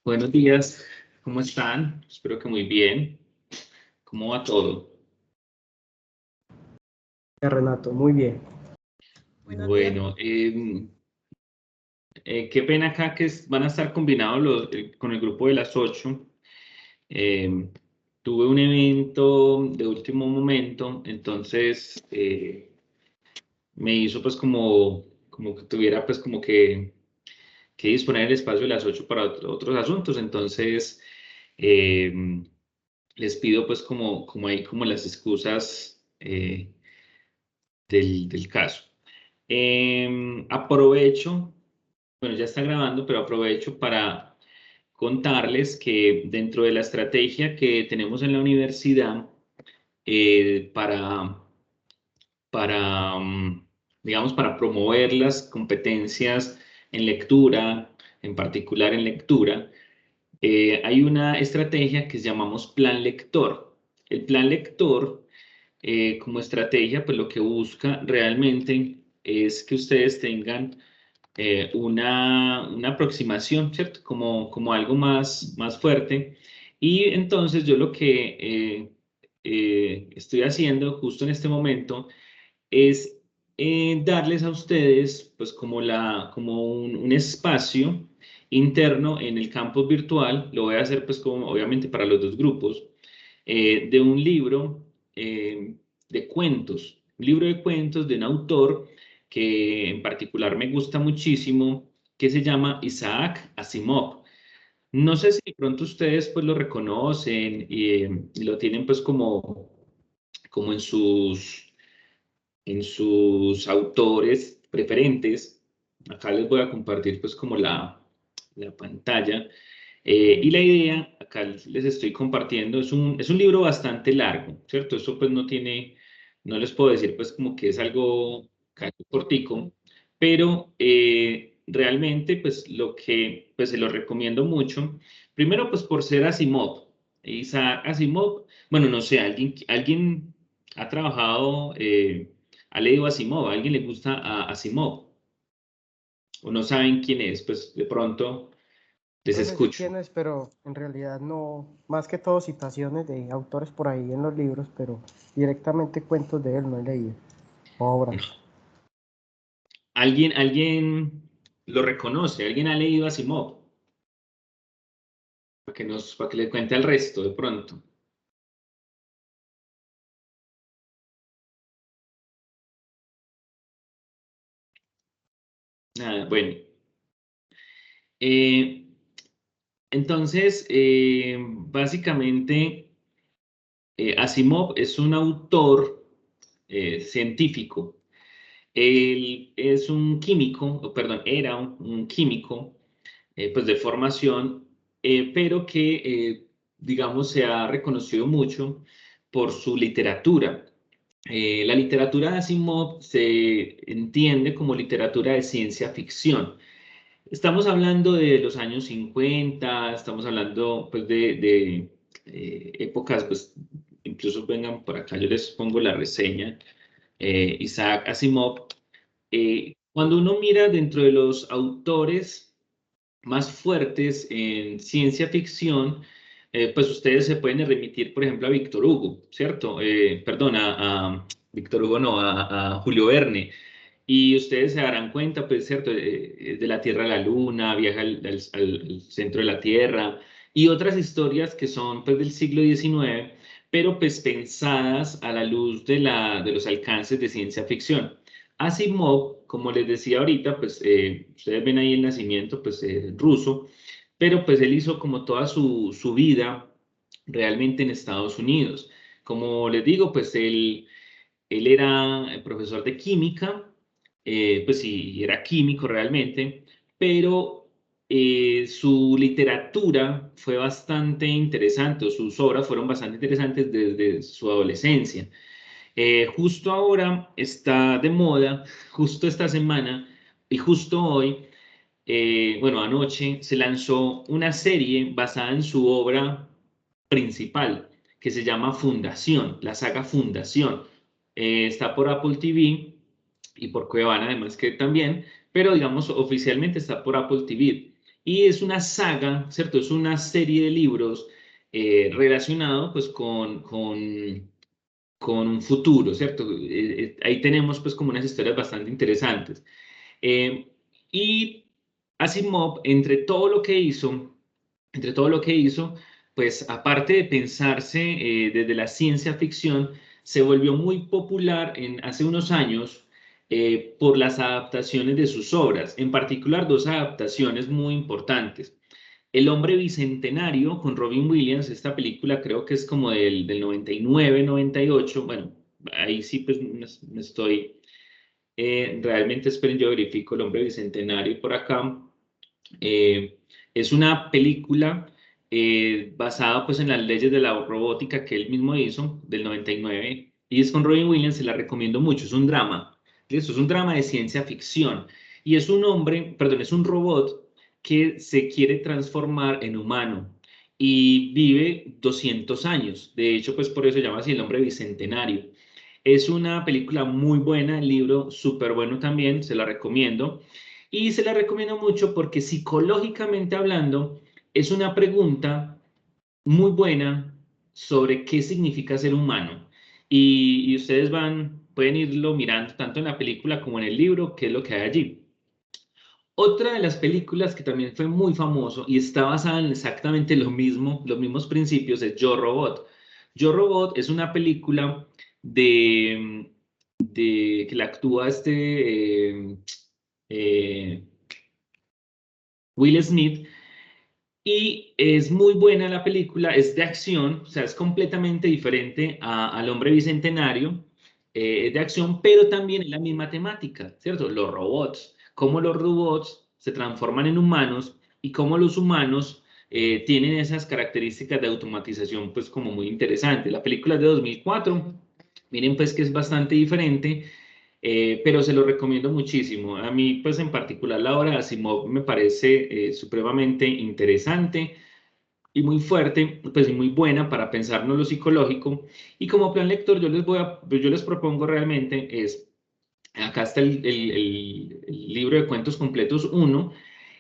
Buenos días, ¿cómo están? Espero que muy bien. ¿Cómo va todo? Renato, muy bien. Bueno, qué pena acá que van a estar combinados con el grupo de las 8. Eh, Tuve un evento de último momento, entonces me hizo pues como que tuviera pues como que disponer el espacio de las 8 para otros asuntos. Entonces eh, les pido pues como ahí como las excusas del caso. Aprovecho, bueno, ya está grabando, pero aprovecho para contarles que dentro de la estrategia que tenemos en la universidad para, digamos, para promover las competencias en lectura, en particular en lectura, hay una estrategia que llamamos plan lector. El plan lector como estrategia, pues lo que busca realmente es que ustedes tengan una aproximación, ¿cierto? Como algo más fuerte. Y entonces yo lo que estoy haciendo justo en este momento es darles a ustedes, pues como un espacio interno en el campus virtual. Lo voy a hacer pues como obviamente para los dos grupos, de un libro de cuentos, un libro de cuentos de un autor que en particular me gusta muchísimo, que se llama Isaac Asimov. No sé si de pronto ustedes pues lo reconocen y lo tienen pues como en sus autores preferentes. Acá les voy a compartir pues como la pantalla. Y la idea, acá les estoy compartiendo, es un libro bastante largo, ¿cierto? Eso pues no les puedo decir pues como que es algo casi cortico, pero realmente pues lo que pues se lo recomiendo mucho, primero pues por ser Asimov. Isaac Asimov, bueno, no sé, alguien ha trabajado, ha leído Asimov, ¿a alguien le gusta a Asimov? ¿O no saben quién es? Pues de pronto les Creo que sé escucho. quién es, pero en realidad no, más que todo citaciones de autores por ahí en los libros, pero directamente cuentos de él no he leído, obras. ¿Alguien lo reconoce? ¿Alguien ha leído a Asimov? Para que le cuente al resto de pronto. Nada, bueno. Eh, entonces, básicamente, Asimov es un autor científico. Él es un químico, o perdón, era un químico, pues de formación, pero que, digamos, se ha reconocido mucho por su literatura. La literatura de Asimov se entiende como literatura de ciencia ficción. Estamos hablando de los años 50, estamos hablando pues de épocas, pues incluso vengan por acá, yo les pongo la reseña. Isaac Asimov. Cuando uno mira dentro de los autores más fuertes en ciencia ficción, pues ustedes se pueden remitir, por ejemplo, a Víctor Hugo, ¿cierto? Perdón, a Víctor Hugo, no, a Julio Verne. Y ustedes se darán cuenta, pues, ¿cierto? De la Tierra a la Luna, viaja al centro de la Tierra y otras historias que son, pues, del siglo XIX, pero, pues, pensadas a la luz de los alcances de ciencia ficción. Asimov, como les decía ahorita, pues, ustedes ven ahí el nacimiento, pues, ruso, pero, pues, él hizo como toda su vida realmente en Estados Unidos. Como les digo, pues, él era profesor de química, pues sí, era químico realmente, pero su literatura fue bastante interesante, o sus obras fueron bastante interesantes desde su adolescencia. Justo ahora está de moda, justo esta semana y justo hoy, bueno, anoche se lanzó una serie basada en su obra principal que se llama Fundación, la saga Fundación. Está por Apple TV y por Cuevana además que también, pero digamos oficialmente está por Apple TV. y es una saga, ¿cierto? Es una serie de libros relacionado pues con un futuro, ¿cierto? Ahí tenemos pues como unas historias bastante interesantes. Eh, y Asimov, entre todo lo que hizo, pues aparte de pensarse desde la ciencia ficción, se volvió muy popular hace unos años por las adaptaciones de sus obras, en particular dos adaptaciones muy importantes. El hombre bicentenario con Robin Williams, esta película creo que es como del 99, 98, bueno, ahí sí pues me estoy realmente, esperen, yo verifico el hombre bicentenario por acá. Eh, es una película basada pues en las leyes de la robótica que él mismo hizo del 99 y es con Robin Williams, se la recomiendo mucho, es un drama. Esto es un drama de ciencia ficción y es un hombre, perdón, es un robot que se quiere transformar en humano y vive 200 años. De hecho, pues por eso se llama así el hombre bicentenario. Es una película muy buena, el libro súper bueno también, se la recomiendo. Y se la recomiendo mucho porque psicológicamente hablando, es una pregunta muy buena sobre qué significa ser humano. Y ustedes pueden irlo mirando tanto en la película como en el libro, qué es lo que hay allí. Otra de las películas que también fue muy famoso y está basada en exactamente lo mismo, los mismos principios, es Yo Robot. Yo Robot es una película que la actúa eh, Will Smith y es muy buena la película, es de acción, o sea, es completamente diferente al Hombre Bicentenario, es de acción, pero también es la misma temática, ¿cierto? Los robots, cómo los robots se transforman en humanos y cómo los humanos tienen esas características de automatización, pues como muy interesante. La película es de 2004, miren pues que es bastante diferente. Pero se lo recomiendo muchísimo. A mí, pues en particular, la obra de Asimov me parece supremamente interesante y muy fuerte, pues y muy buena para pensarnos lo psicológico. Y como plan lector, yo les propongo realmente acá está el libro de cuentos completos uno,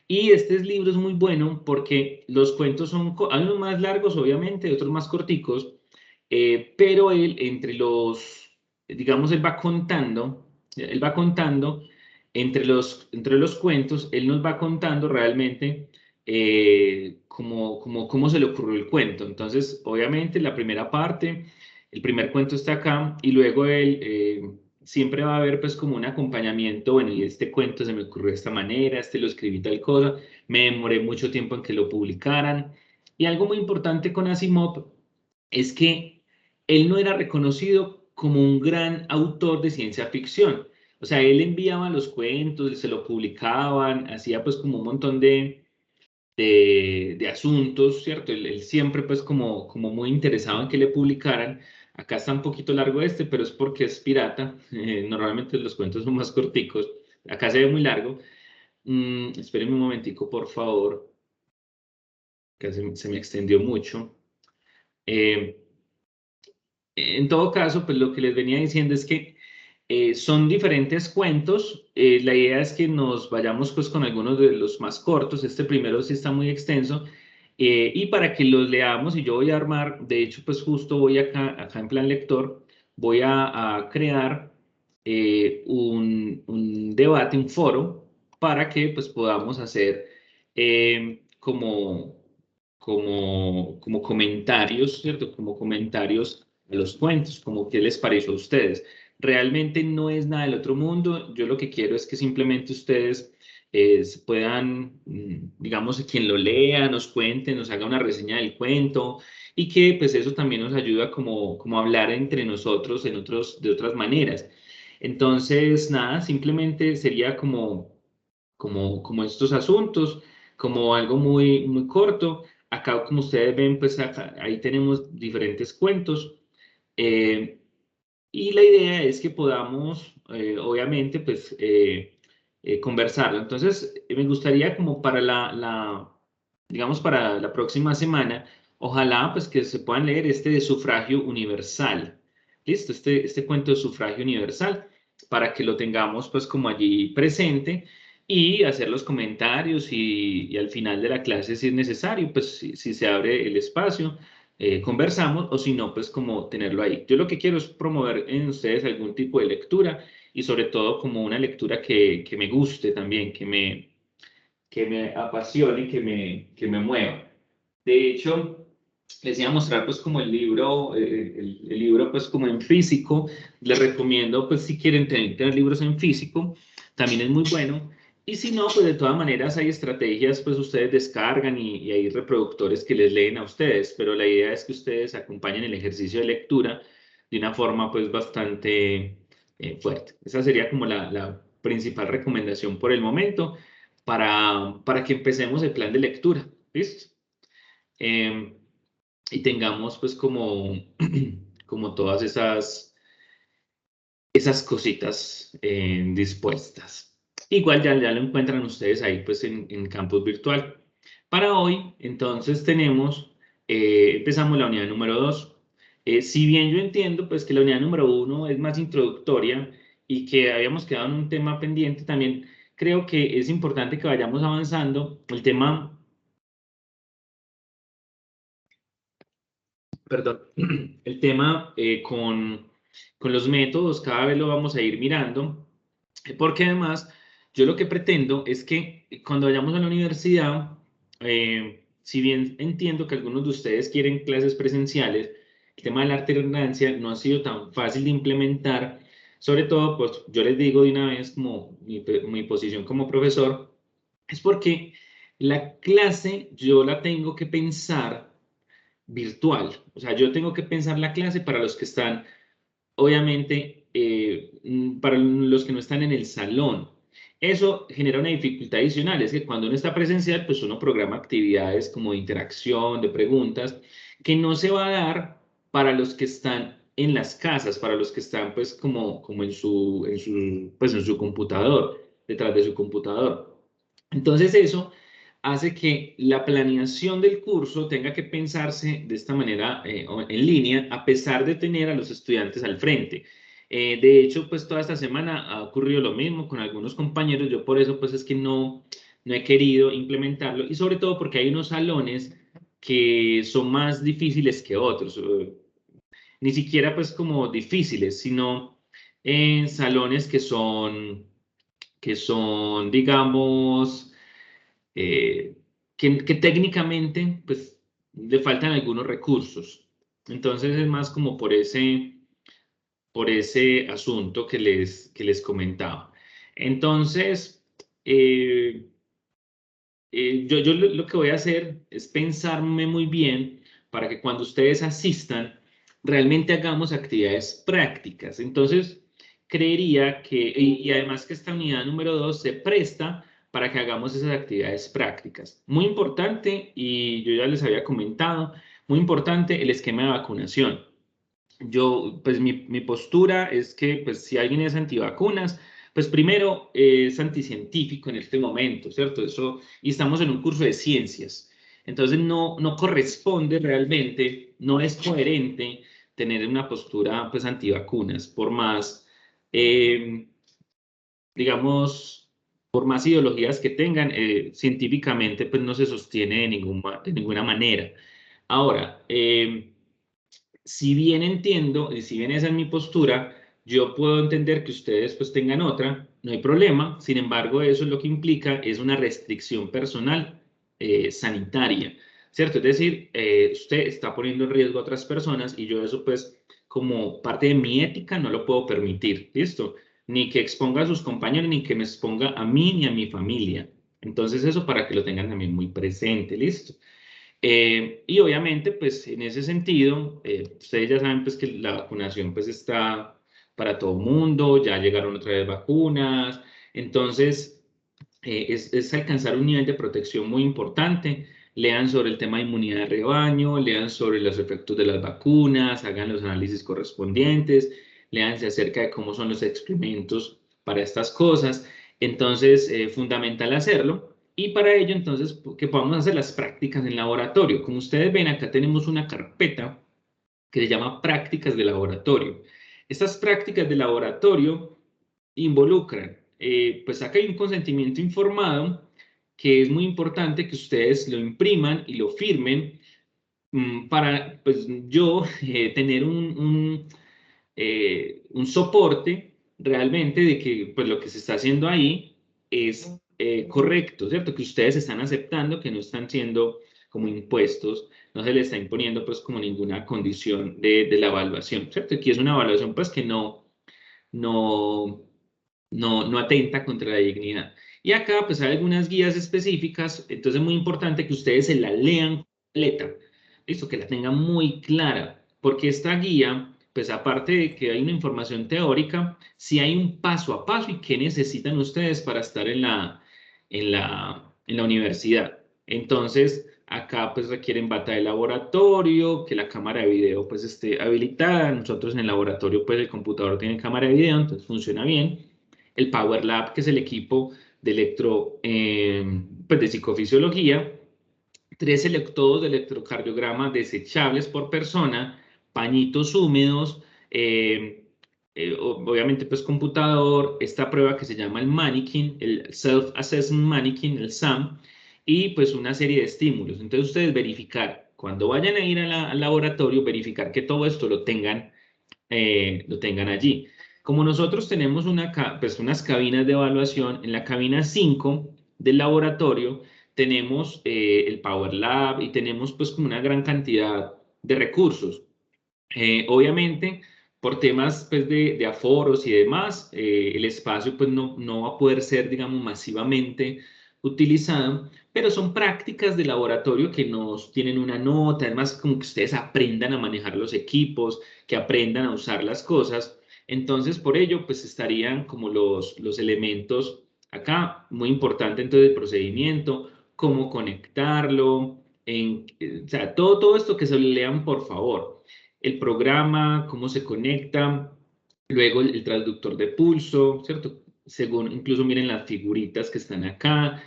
y este libro es muy bueno porque los cuentos hay unos más largos, obviamente, otros más corticos, pero él digamos, él va contando entre los cuentos, él nos va contando realmente cómo se le ocurrió el cuento. Entonces, obviamente, la primera parte, el primer cuento está acá y luego él siempre va a haber pues como un acompañamiento, bueno, y este cuento se me ocurrió de esta manera, este lo escribí tal cosa, me demoré mucho tiempo en que lo publicaran. Y algo muy importante con Asimov es que él no era reconocido como un gran autor de ciencia ficción. O sea, él enviaba los cuentos, se lo publicaban, hacía pues como un montón de asuntos, ¿cierto? Él siempre pues como muy interesado en que le publicaran. Acá está un poquito largo este, pero es porque es pirata. Normalmente los cuentos son más corticos. Acá se ve muy largo. Espérenme un momentico, por favor, que se me extendió mucho. Eh, en todo caso, pues lo que les venía diciendo es que son diferentes cuentos. La idea es que nos vayamos pues con algunos de los más cortos. Este primero sí está muy extenso. Y para que los leamos, y yo voy a armar, de hecho, pues justo voy acá en plan lector, voy a crear un debate, un foro, para que pues podamos hacer como comentarios, ¿cierto? Como comentarios a los cuentos, como qué les pareció a ustedes. Realmente no es nada del otro mundo. Yo lo que quiero es que simplemente ustedes se puedan, digamos, quien lo lea, nos cuente, nos haga una reseña del cuento y que pues eso también nos ayuda como a hablar entre nosotros de otras maneras. Entonces, nada, simplemente sería como estos asuntos, como algo muy, muy corto. Acá, como ustedes ven, pues ahí tenemos diferentes cuentos. Eh, y la idea es que podamos, obviamente, pues conversarlo. Entonces, me gustaría como para digamos, para la próxima semana, ojalá pues que se puedan leer este de sufragio universal. ¿Listo? Este cuento de sufragio universal, para que lo tengamos pues como allí presente. y hacer los comentarios y al final de la clase, si es necesario, pues si se abre el espacio, conversamos, o si no, pues como tenerlo ahí. Yo lo que quiero es promover en ustedes algún tipo de lectura y sobre todo como una lectura que me guste también, que me apasione, que me mueva. De hecho, les iba a mostrar pues como el libro, el libro pues como en físico. Les recomiendo pues si quieren tener libros en físico, también es muy bueno. Y si no, pues de todas maneras hay estrategias, pues ustedes descargan y hay reproductores que les leen a ustedes, pero la idea es que ustedes acompañen el ejercicio de lectura de una forma pues bastante fuerte. Esa sería como la principal recomendación por el momento para que empecemos el plan de lectura. ¿Listo? Eh, y tengamos pues como, como todas esas cositas dispuestas. Igual ya lo encuentran ustedes ahí pues en Campus Virtual. Para hoy, entonces tenemos, empezamos la unidad número 2. Si bien yo entiendo pues que la unidad número 1 es más introductoria y que habíamos quedado en un tema pendiente, también creo que es importante que vayamos avanzando. El tema, perdón, el tema con los métodos cada vez lo vamos a ir mirando, porque además yo lo que pretendo es que cuando vayamos a la universidad, si bien entiendo que algunos de ustedes quieren clases presenciales, el tema de la alternancia no ha sido tan fácil de implementar, sobre todo, pues yo les digo de una vez como mi posición como profesor, es porque la clase yo la tengo que pensar virtual. O sea, yo tengo que pensar la clase para los que están, obviamente, para los que no están en el salón. Eso genera una dificultad adicional, es que cuando uno está presencial, pues uno programa actividades como de interacción, de preguntas, que no se va a dar para los que están en las casas, para los que están pues como pues, en su computador, detrás de su computador. Entonces eso hace que la planeación del curso tenga que pensarse de esta manera en línea, a pesar de tener a los estudiantes al frente. De hecho, pues toda esta semana ha ocurrido lo mismo con algunos compañeros. Yo por eso pues es que no he querido implementarlo, y sobre todo porque hay unos salones que son más difíciles que otros. Ni siquiera pues como difíciles, sino en salones que son, digamos, eh, que técnicamente pues le faltan algunos recursos. Entonces es más como por ese asunto que les comentaba. Entonces, eh, yo lo que voy a hacer es pensarme muy bien para que cuando ustedes asistan, realmente hagamos actividades prácticas. Entonces, creería que, y además que esta unidad número 2 se presta para que hagamos esas actividades prácticas. Muy importante, y yo ya les había comentado, muy importante el esquema de vacunación. Yo, pues mi postura es que, pues si alguien es antivacunas, pues primero es anticientífico en este momento, ¿cierto? Eso, y estamos en un curso de ciencias. Entonces no corresponde realmente, no es coherente tener una postura, pues antivacunas, por más, eh, digamos, por más ideologías que tengan, científicamente, pues no se sostiene de ninguna manera. Ahora, si bien entiendo y si bien esa es mi postura, yo puedo entender que ustedes pues tengan otra, no hay problema. Sin embargo, eso es lo que implica es una restricción personal sanitaria, ¿cierto? Es decir, usted está poniendo en riesgo a otras personas y yo eso pues como parte de mi ética no lo puedo permitir, ¿listo? Ni que exponga a sus compañeros, ni que me exponga a mí ni a mi familia. Entonces eso para que lo tengan también muy presente, ¿listo? Y obviamente, pues en ese sentido, ustedes ya saben pues que la vacunación pues está para todo mundo, ya llegaron otra vez vacunas, entonces es alcanzar un nivel de protección muy importante. Lean sobre el tema de inmunidad de rebaño, lean sobre los efectos de las vacunas, hagan los análisis correspondientes, leanse acerca de cómo son los experimentos para estas cosas. Entonces, fundamental hacerlo. Y para ello, entonces, que podamos hacer las prácticas en laboratorio. Como ustedes ven, acá tenemos una carpeta que se llama prácticas de laboratorio. Estas prácticas de laboratorio involucran pues acá hay un consentimiento informado que es muy importante que ustedes lo impriman y lo firmen para pues yo tener un soporte realmente de que pues lo que se está haciendo ahí es correcto, ¿cierto? Que ustedes están aceptando que no están siendo como impuestos, no se les está imponiendo pues como ninguna condición de la evaluación, ¿cierto? Aquí es una evaluación pues que no, no atenta contra la dignidad. Y acá pues hay algunas guías específicas, entonces es muy importante que ustedes se la lean completa, listo, que la tengan muy clara, porque esta guía, pues aparte de que hay una información teórica, sí hay un paso a paso y qué necesitan ustedes para estar en la universidad. Entonces, acá pues requieren bata de laboratorio, que la cámara de video pues esté habilitada. Nosotros en el laboratorio pues el computador tiene cámara de video, entonces funciona bien. El Power Lab, que es el equipo de pues de psicofisiología, 3 electrodos de electrocardiograma desechables por persona, pañitos húmedos, obviamente pues computador, esta prueba que se llama el mannequin, el Self-Assessment Mannequin, el SAM, y pues una serie de estímulos. Entonces ustedes verificar, cuando vayan a ir al laboratorio, verificar que todo esto lo tengan allí. Como nosotros tenemos pues unas cabinas de evaluación, en la cabina 5 del laboratorio tenemos el Power Lab y tenemos pues como una gran cantidad de recursos. Obviamente, por temas pues, de aforos y demás, el espacio pues, no va a poder ser, digamos, masivamente utilizado, pero son prácticas de laboratorio que nos tienen una nota, además como que ustedes aprendan a manejar los equipos, que aprendan a usar las cosas. Entonces, por ello, pues estarían como los elementos acá, muy importante entonces el procedimiento, cómo conectarlo, o sea, todo esto que se lo lean, por favor el programa, cómo se conecta, luego el transductor de pulso, ¿cierto? Según, incluso miren las figuritas que están acá.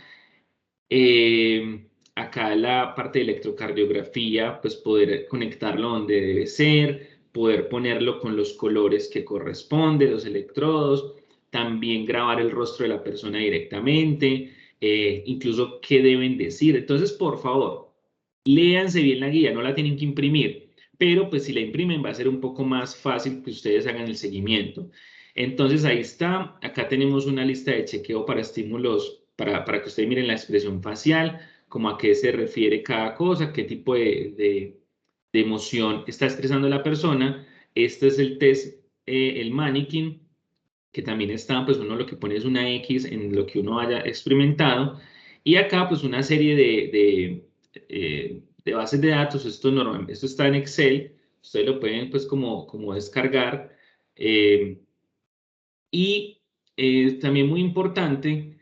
Acá la parte de electrocardiografía, pues poder conectarlo donde debe ser, poder ponerlo con los colores que corresponden, los electrodos, también grabar el rostro de la persona directamente, incluso qué deben decir. Entonces, por favor, léanse bien la guía, no la tienen que imprimir, pero pues si la imprimen va a ser un poco más fácil que ustedes hagan el seguimiento. Entonces ahí está, acá tenemos una lista de chequeo para estímulos, para que ustedes miren la expresión facial, como a qué se refiere cada cosa, qué tipo de emoción está expresando la persona. Este es el test, el mannequin, que también está, pues uno lo que pone es una X en lo que uno haya experimentado. Y acá pues una serie de bases de datos, esto está en Excel, ustedes lo pueden pues como descargar. Y también muy importante,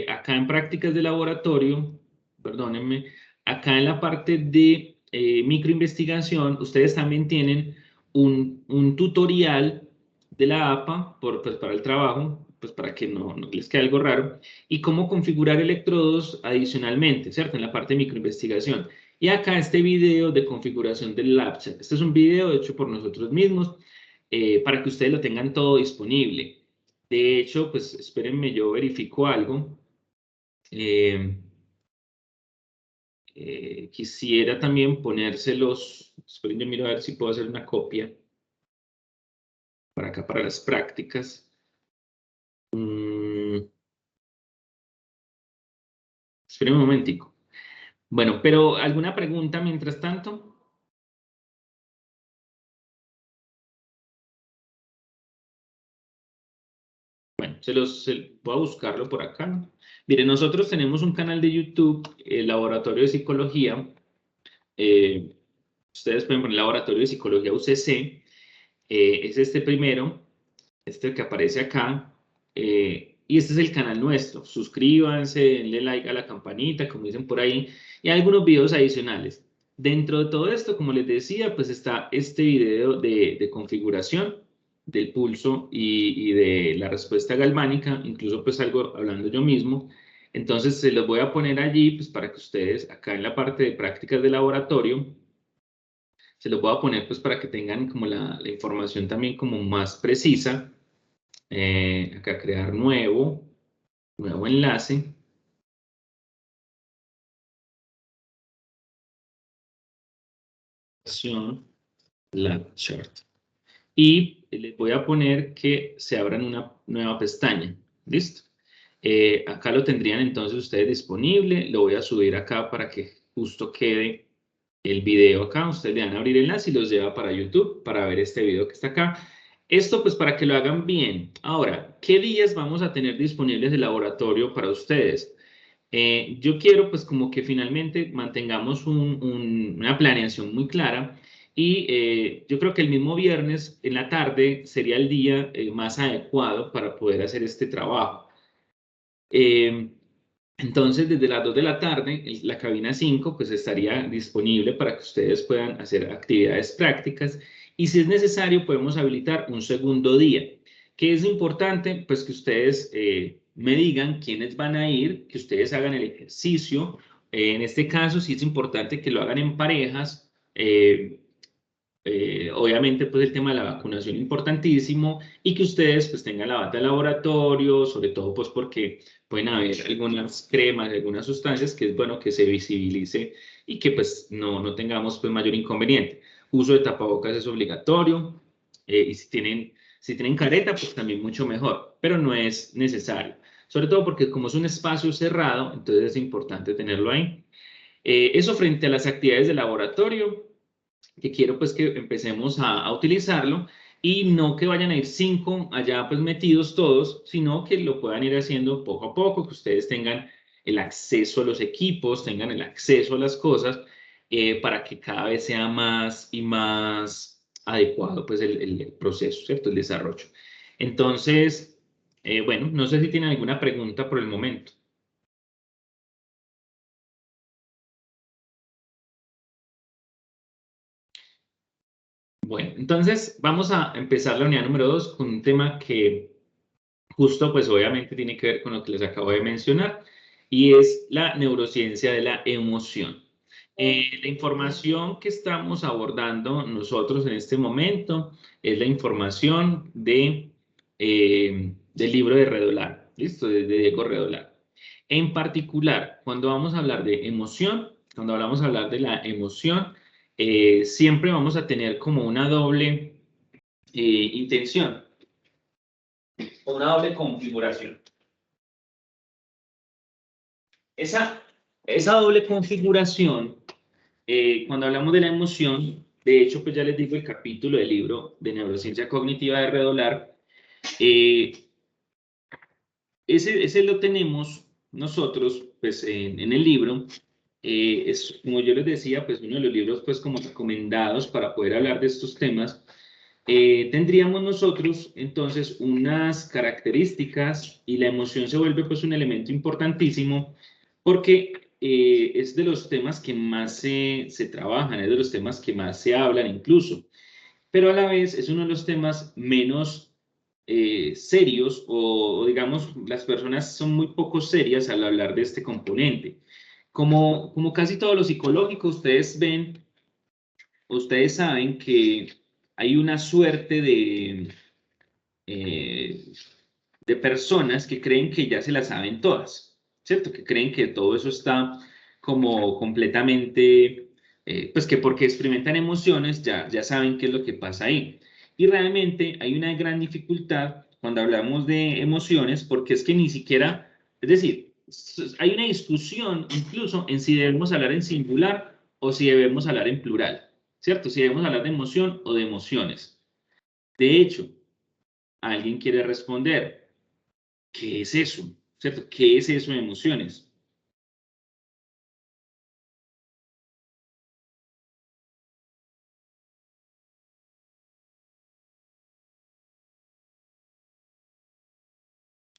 acá en prácticas de laboratorio, perdónenme, acá en la parte de microinvestigación, ustedes también tienen un tutorial de la APA pues, para el trabajo, pues para que no les quede algo raro, y cómo configurar electrodos adicionalmente, ¿cierto? En la parte de microinvestigación. Y acá este video de configuración del LabChat. Este es un video hecho por nosotros mismos para que ustedes lo tengan todo disponible. De hecho, pues espérenme, yo verifico algo. Eh, quisiera también ponérselos, esperen, yo miro a ver si puedo hacer una copia para acá, para las prácticas. Esperen un momentico. Bueno, pero ¿alguna pregunta mientras tanto? Bueno, voy a buscarlo por acá. Miren, nosotros tenemos un canal de YouTube, el Laboratorio de Psicología. Ustedes pueden poner Laboratorio de Psicología UCC. Es este primero, este que aparece acá. Y este es el canal nuestro. Suscríbanse, denle like a la campanita, como dicen por ahí. Y hay algunos videos adicionales. Dentro de todo esto, como les decía, pues está este video de configuración del pulso y de la respuesta galvánica, incluso pues algo hablando yo mismo. Entonces se los voy a poner allí pues para que ustedes acá en la parte de prácticas de laboratorio se los voy a poner pues para que tengan como la información también como más precisa. Acá crear nuevo enlace. La chart. Y les voy a poner que se abran una nueva pestaña. ¿Listo? Acá lo tendrían entonces ustedes disponible. Lo voy a subir acá para que justo quede el video acá. Ustedes le dan a abrir el enlace y los lleva para YouTube para ver este video que está acá. Esto pues para que lo hagan bien. Ahora, ¿qué días vamos a tener disponibles el laboratorio para ustedes? Yo quiero pues como que finalmente mantengamos una planeación muy clara y yo creo que el mismo viernes en la tarde sería el día más adecuado para poder hacer este trabajo. Entonces, desde las 2 de la tarde, la cabina 5 pues estaría disponible para que ustedes puedan hacer actividades prácticas y si es necesario podemos habilitar un segundo día. ¿Qué es importante? Pues que ustedes me digan quiénes van a ir, que ustedes hagan el ejercicio. En este caso sí es importante que lo hagan en parejas. Obviamente, pues el tema de la vacunación importantísimo y que ustedes pues tengan la bata de laboratorio, sobre todo pues porque pueden haber algunas cremas, algunas sustancias que es bueno que se visibilice y que pues no tengamos pues mayor inconveniente. Uso de tapabocas es obligatorio y si tienen careta pues también mucho mejor, pero no es necesario. Sobre todo porque como es un espacio cerrado, entonces es importante tenerlo ahí. Eso frente a las actividades de laboratorio que quiero pues que empecemos a utilizarlo y no que vayan a ir 5 allá pues metidos todos, sino que lo puedan ir haciendo poco a poco, que ustedes tengan el acceso a los equipos, tengan el acceso a las cosas, para que cada vez sea más y más adecuado pues el proceso, ¿cierto? El desarrollo. Entonces, bueno, no sé si tienen alguna pregunta por el momento. Bueno, entonces vamos a empezar la unidad número 2 con un tema que justo pues obviamente tiene que ver con lo que les acabo de mencionar y es la neurociencia de la emoción. La información que estamos abordando nosotros en este momento es la información del libro de Redolar, ¿listo? De Diego Redolar. En particular, cuando vamos a hablar de emoción, cuando hablamos a hablar de la emoción, siempre vamos a tener como una doble intención, una doble configuración. Esa doble configuración, cuando hablamos de la emoción, de hecho, pues ya les digo el capítulo del libro de neurociencia cognitiva de Redolar, eh, ese lo tenemos nosotros, pues en el libro, es, como yo les decía, pues uno de los libros, pues como recomendados para poder hablar de estos temas. Tendríamos nosotros entonces unas características y la emoción se vuelve pues un elemento importantísimo porque es de los temas que más se trabajan, es de los temas que más se hablan incluso, pero a la vez es uno de los temas menos serios o digamos las personas son muy poco serias al hablar de este componente. Como casi todo lo psicológico, ustedes saben que hay una suerte eh, de personas que creen que ya se las saben todas, ¿cierto? Que creen que todo eso está como completamente, pues que porque experimentan emociones ya saben qué es lo que pasa ahí. Y realmente hay una gran dificultad cuando hablamos de emociones porque es que ni siquiera, es decir, hay una discusión incluso en si debemos hablar en singular o si debemos hablar en plural, ¿cierto? Si debemos hablar de emoción o de emociones. De hecho, alguien quiere responder, ¿qué es eso? ¿Cierto? ¿Qué es eso de emociones?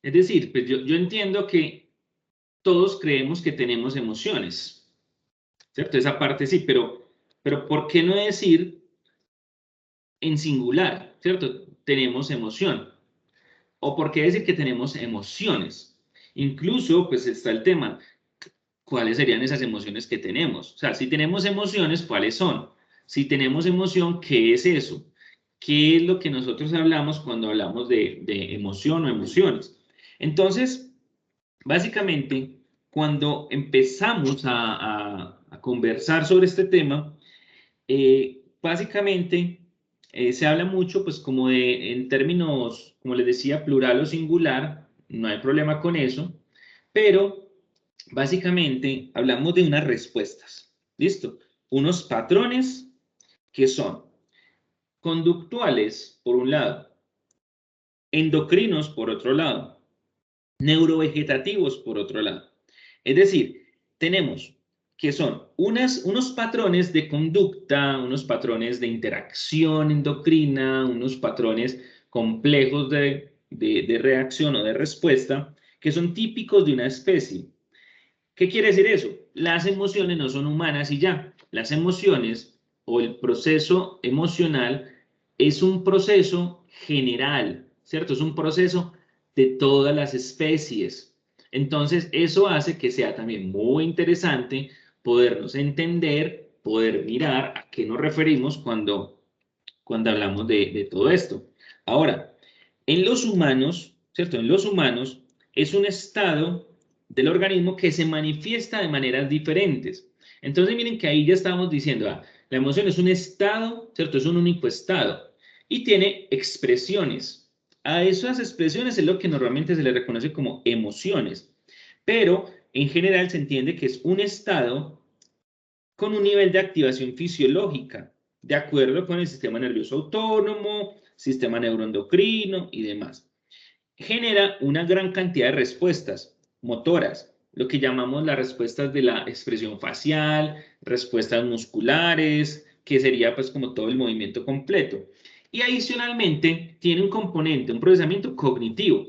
Es decir, pues yo entiendo que todos creemos que tenemos emociones, ¿cierto? Esa parte sí, pero ¿por qué no decir en singular, ¿cierto? Tenemos emoción. ¿O por qué decir que tenemos emociones? Incluso, pues está el tema, ¿cuáles serían esas emociones que tenemos? O sea, si tenemos emociones, ¿cuáles son? Si tenemos emoción, ¿qué es eso? qué es lo que nosotros hablamos cuando hablamos de emoción o emociones. Entonces, básicamente, cuando empezamos a conversar sobre este tema, básicamente se habla mucho, pues como en términos, como les decía, plural o singular, no hay problema con eso, pero básicamente hablamos de unas respuestas, ¿listo? Unos patrones que son conductuales, por un lado, endocrinos, por otro lado, neurovegetativos, por otro lado. Es decir, tenemos que son unos patrones de conducta, unos patrones de interacción endocrina, unos patrones complejos de reacción o de respuesta que son típicos de una especie. ¿Qué quiere decir eso? Las emociones no son humanas y ya. Las emociones o el proceso emocional es un proceso general, ¿cierto? Es un proceso de todas las especies. Entonces, eso hace que sea también muy interesante podernos entender, poder mirar a qué nos referimos cuando hablamos de todo esto. Ahora, en los humanos, ¿cierto? En los humanos es un estado del organismo que se manifiesta de maneras diferentes. Entonces, miren que ahí ya estamos diciendo, la emoción es un estado, ¿cierto? Es un único estado y tiene expresiones. A esas expresiones es lo que normalmente se le reconoce como emociones, pero en general se entiende que es un estado con un nivel de activación fisiológica, de acuerdo con el sistema nervioso autónomo, sistema neuroendocrino y demás. Genera una gran cantidad de respuestas motoras, lo que llamamos las respuestas de la expresión facial, respuestas musculares, que sería pues como todo el movimiento completo. Y adicionalmente tiene un componente, un procesamiento cognitivo,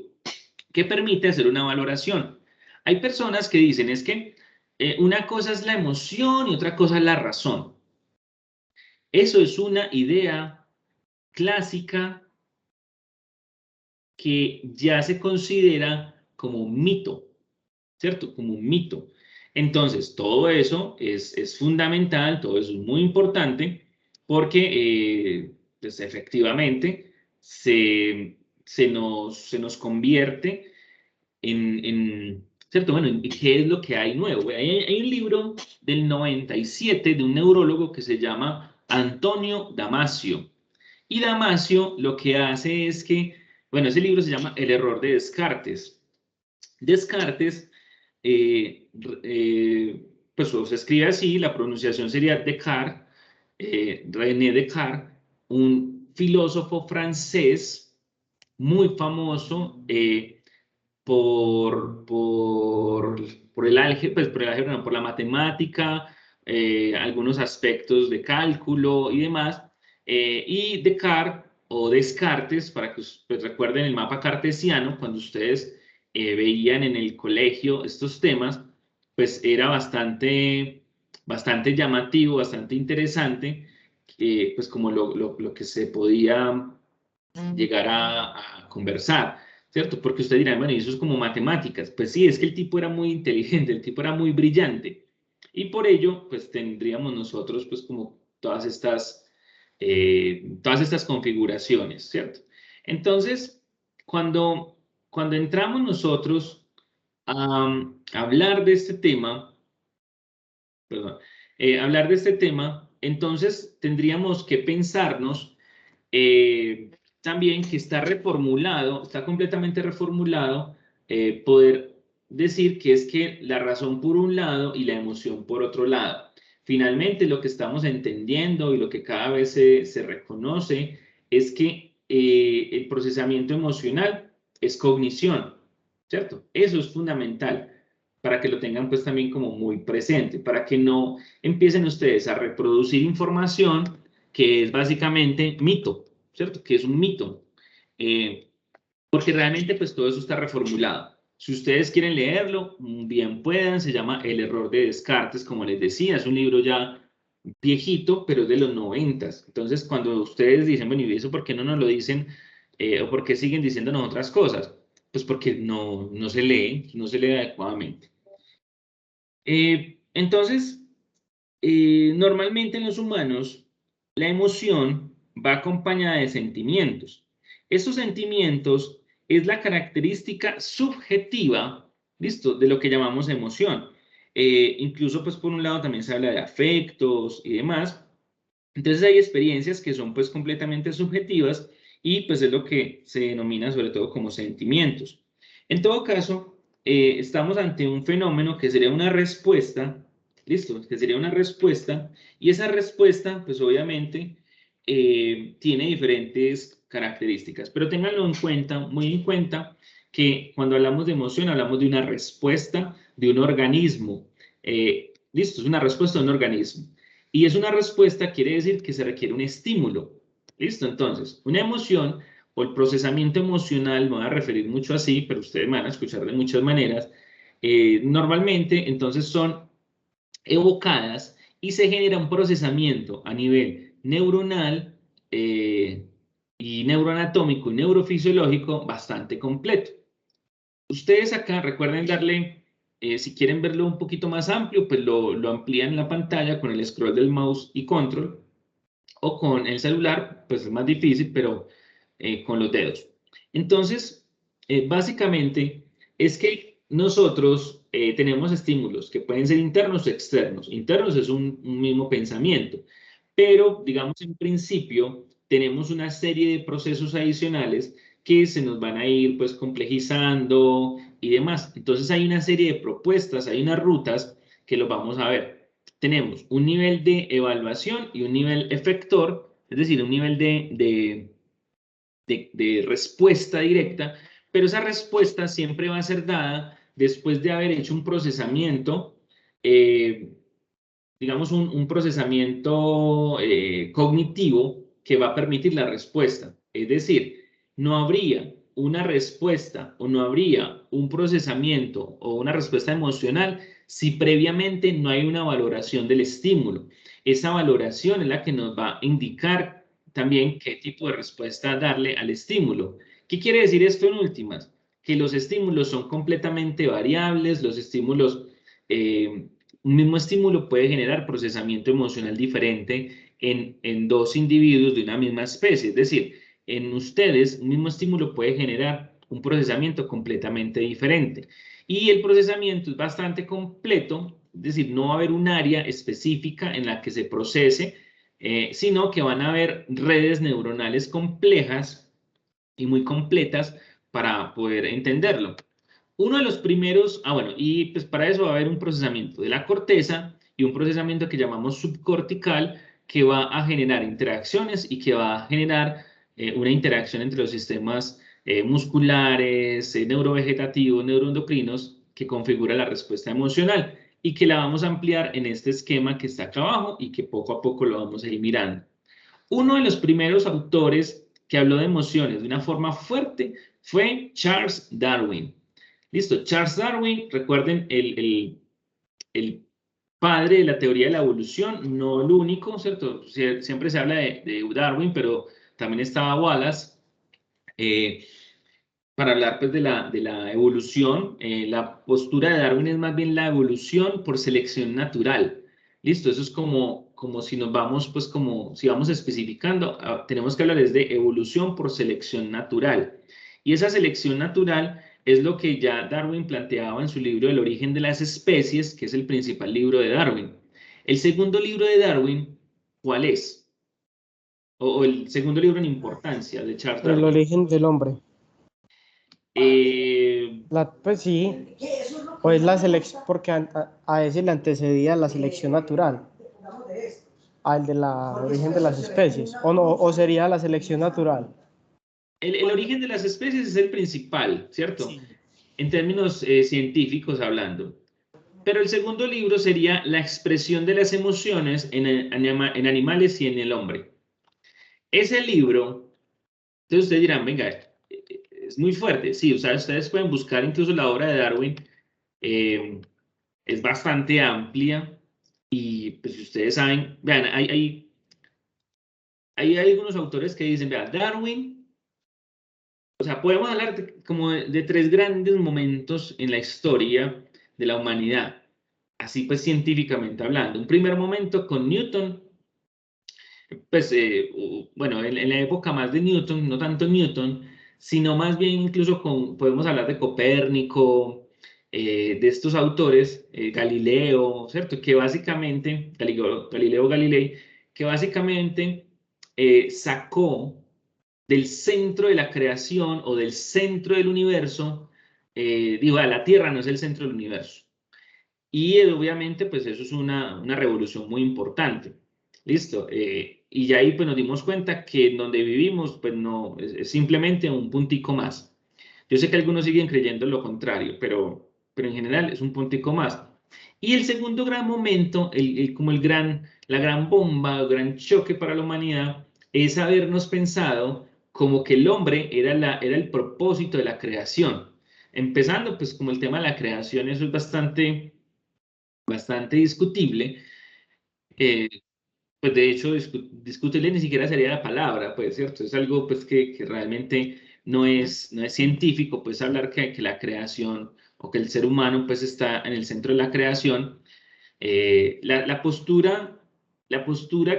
que permite hacer una valoración. Hay personas que dicen es que una cosa es la emoción y otra cosa es la razón. Eso es una idea clásica que ya se considera como un mito, ¿cierto? Como un mito. Entonces, todo eso es fundamental, todo eso es muy importante, porque pues efectivamente se nos convierte ¿cierto? Bueno, ¿y qué es lo que hay nuevo? Hay un libro del 97 de un neurólogo que se llama Antonio Damasio. Y Damasio lo que hace es que, bueno, ese libro se llama El error de Descartes. Descartes, pues se escribe así, la pronunciación sería Descartes, René Descartes, un filósofo francés muy famoso, por el álgebra, pues por el álgebra, no, por la matemática, algunos aspectos de cálculo y demás. Y Descartes o Descartes, para que pues, recuerden el mapa cartesiano, cuando ustedes veían en el colegio estos temas, pues era bastante llamativo, bastante interesante, pues como lo que se podía llegar a conversar. ¿Cierto? Porque usted dirá, bueno, y eso es como matemáticas. Pues sí, es que el tipo era muy inteligente, el tipo era muy brillante. Y por ello, pues tendríamos nosotros, pues como todas estas configuraciones, ¿cierto? Entonces, cuando entramos nosotros a hablar de este tema, perdón, hablar de este tema, entonces tendríamos que pensarnos también que está reformulado, está completamente reformulado, poder decir que es que la razón por un lado y la emoción por otro lado. Finalmente, lo que estamos entendiendo y lo que cada vez se reconoce es que el procesamiento emocional es cognición, ¿cierto? Eso es fundamental para que lo tengan pues también como muy presente, para que no empiecen ustedes a reproducir información que es básicamente mito, ¿cierto? Que es un mito. Porque realmente pues todo eso está reformulado. Si ustedes quieren leerlo, bien puedan, se llama El error de Descartes, como les decía, es un libro ya viejito, pero es de los 90. Entonces, cuando ustedes dicen, bueno, ¿y eso por qué no nos lo dicen? ¿O por qué siguen diciéndonos otras cosas? Pues porque no se lee adecuadamente. Entonces, normalmente en los humanos, la emoción va acompañada de sentimientos. Esos sentimientos es la característica subjetiva, ¿listo?, de lo que llamamos emoción. Incluso, pues, por un lado también se habla de afectos y demás. Entonces hay experiencias que son, pues, completamente subjetivas y, pues, es lo que se denomina sobre todo como sentimientos. En todo caso, estamos ante un fenómeno que sería una respuesta, ¿listo?, que sería una respuesta, y esa respuesta, pues, obviamente, tiene diferentes características, pero ténganlo en cuenta, muy en cuenta, que cuando hablamos de emoción hablamos de una respuesta de un organismo. Listo, es una respuesta de un organismo. Y es una respuesta, quiere decir que se requiere un estímulo. Listo, entonces, una emoción o el procesamiento emocional, me voy a referir mucho así, pero ustedes me van a escuchar de muchas maneras, normalmente entonces son evocadas y se genera un procesamiento a nivel neuronal y neuroanatómico y neurofisiológico bastante completo. Ustedes acá recuerden darle, si quieren verlo un poquito más amplio, pues lo amplían en la pantalla con el scroll del mouse y control, o con el celular, pues es más difícil, pero con los dedos. Entonces, básicamente es que nosotros tenemos estímulos que pueden ser internos o externos. Internos es un mismo pensamiento, pero digamos en principio tenemos una serie de procesos adicionales que se nos van a ir pues complejizando y demás. Entonces hay una serie de propuestas, hay unas rutas que los vamos a ver. Tenemos un nivel de evaluación y un nivel efector, es decir, un nivel de respuesta directa, pero esa respuesta siempre va a ser dada después de haber hecho un procesamiento, digamos un procesamiento cognitivo que va a permitir la respuesta. Es decir, no habría una respuesta o no habría un procesamiento o una respuesta emocional si previamente no hay una valoración del estímulo. Esa valoración es la que nos va a indicar también qué tipo de respuesta darle al estímulo. ¿Qué quiere decir esto en últimas? Que los estímulos son completamente variables, los estímulos, un mismo estímulo puede generar procesamiento emocional diferente en dos individuos de una misma especie. Es decir, en ustedes, un mismo estímulo puede generar un procesamiento completamente diferente. Y el procesamiento es bastante completo, es decir, no va a haber un área específica en la que se procese, sino que van a haber redes neuronales complejas y muy completas para poder entenderlo. Uno de los primeros, bueno, y pues para eso va a haber un procesamiento de la corteza y un procesamiento que llamamos subcortical que va a generar interacciones y que va a generar una interacción entre los sistemas musculares, neurovegetativos, neuroendocrinos que configura la respuesta emocional y que la vamos a ampliar en este esquema que está acá abajo y que poco a poco lo vamos a ir mirando. Uno de los primeros autores que habló de emociones de una forma fuerte fue Charles Darwin. Listo, Charles Darwin, recuerden, el padre de la teoría de la evolución, no el único, ¿cierto? Siempre se habla de Darwin, pero también estaba Wallace, para hablar pues, de la evolución. La postura de Darwin es más bien la evolución por selección natural. Listo, eso es como si nos vamos, pues como si vamos especificando, tenemos que hablar de evolución por selección natural. Y esa selección natural es lo que ya Darwin planteaba en su libro El origen de las especies, que es el principal libro de Darwin. El segundo libro de Darwin, ¿cuál es? O el segundo libro en importancia de Charles El Darwin. origen del hombre. Eh, Pues sí, o es la selección, porque a ese le antecedía la selección natural, al de la origen de las especies, o no, o sería la selección natural. el origen de las especies es el principal, ¿cierto? Sí. En términos científicos hablando. Pero el segundo libro sería la expresión de las emociones en animales y en el hombre. Ese libro, entonces ustedes dirán, venga, es muy fuerte. Sí, o sea, ustedes pueden buscar incluso la obra de Darwin, eh, es bastante amplia y pues si ustedes saben, vean, hay algunos autores que dicen, vean, Darwin, o sea, podemos hablar como de tres grandes momentos en la historia de la humanidad, así pues científicamente hablando. Un primer momento con Newton, Pues, bueno, en la época más de Newton, no tanto Newton, sino más bien incluso podemos hablar de Copérnico, de estos autores, Galileo, ¿cierto? Que básicamente, Galileo Galilei, que básicamente sacó del centro de la creación o del centro del universo, digo, la Tierra no es el centro del universo. Y obviamente, pues eso es una revolución muy importante. Listo. Y ya ahí pues nos dimos cuenta que en donde vivimos, pues no, es simplemente un puntico más. Yo sé que algunos siguen creyendo lo contrario, pero en general es un puntico más. Y el segundo gran momento, como la gran bomba, el gran choque para la humanidad, es habernos pensado como que el hombre era el propósito de la creación. Empezando pues como el tema de la creación, eso es bastante discutible. eh, pues de hecho, discutible ni siquiera sería la palabra, pues, ¿cierto? Es algo pues que realmente no es científico, pues hablar que la creación o que el ser humano pues está en el centro de la creación. La postura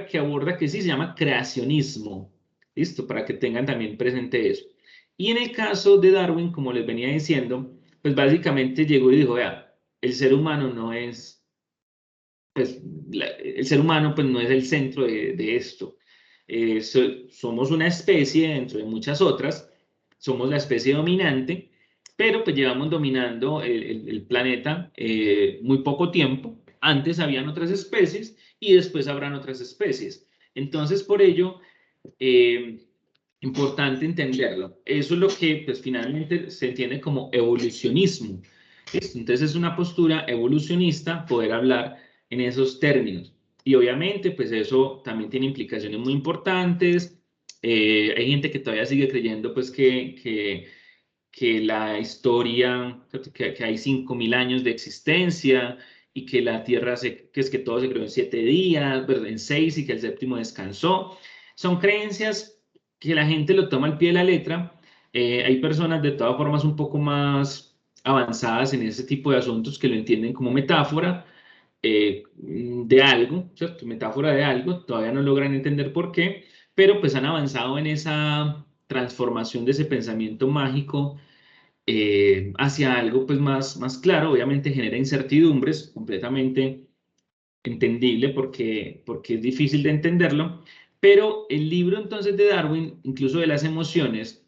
que aborda que sí se llama creacionismo, ¿listo? Para que tengan también presente eso. Y en el caso de Darwin, como les venía diciendo, pues básicamente llegó y dijo, vea, el ser humano no es pues el ser humano pues no es el centro de esto. Somos una especie dentro de muchas otras, somos la especie dominante, pero pues llevamos dominando el planeta muy poco tiempo. Antes habían otras especies y después habrán otras especies. Entonces, por ello, eh, importante entenderlo. Eso es lo que pues finalmente se entiende como evolucionismo. ¿Listo? Entonces es una postura evolucionista poder hablar en esos términos. Y obviamente, pues eso también tiene implicaciones muy importantes. Hay gente que todavía sigue creyendo pues que la historia, que hay 5.000 años de existencia y que la Tierra, que es que todo se creó en 7 días, ¿verdad? En 6 y que el séptimo descansó. Son creencias que la gente lo toma al pie de la letra. Hay personas de todas formas un poco más avanzadas en ese tipo de asuntos que lo entienden como metáfora de algo, ¿cierto? Metáfora de algo, todavía no logran entender por qué, pero pues han avanzado en esa transformación de ese pensamiento mágico hacia algo pues más claro. Obviamente genera incertidumbres, completamente entendible porque es difícil de entenderlo, pero el libro entonces de Darwin, incluso de las emociones,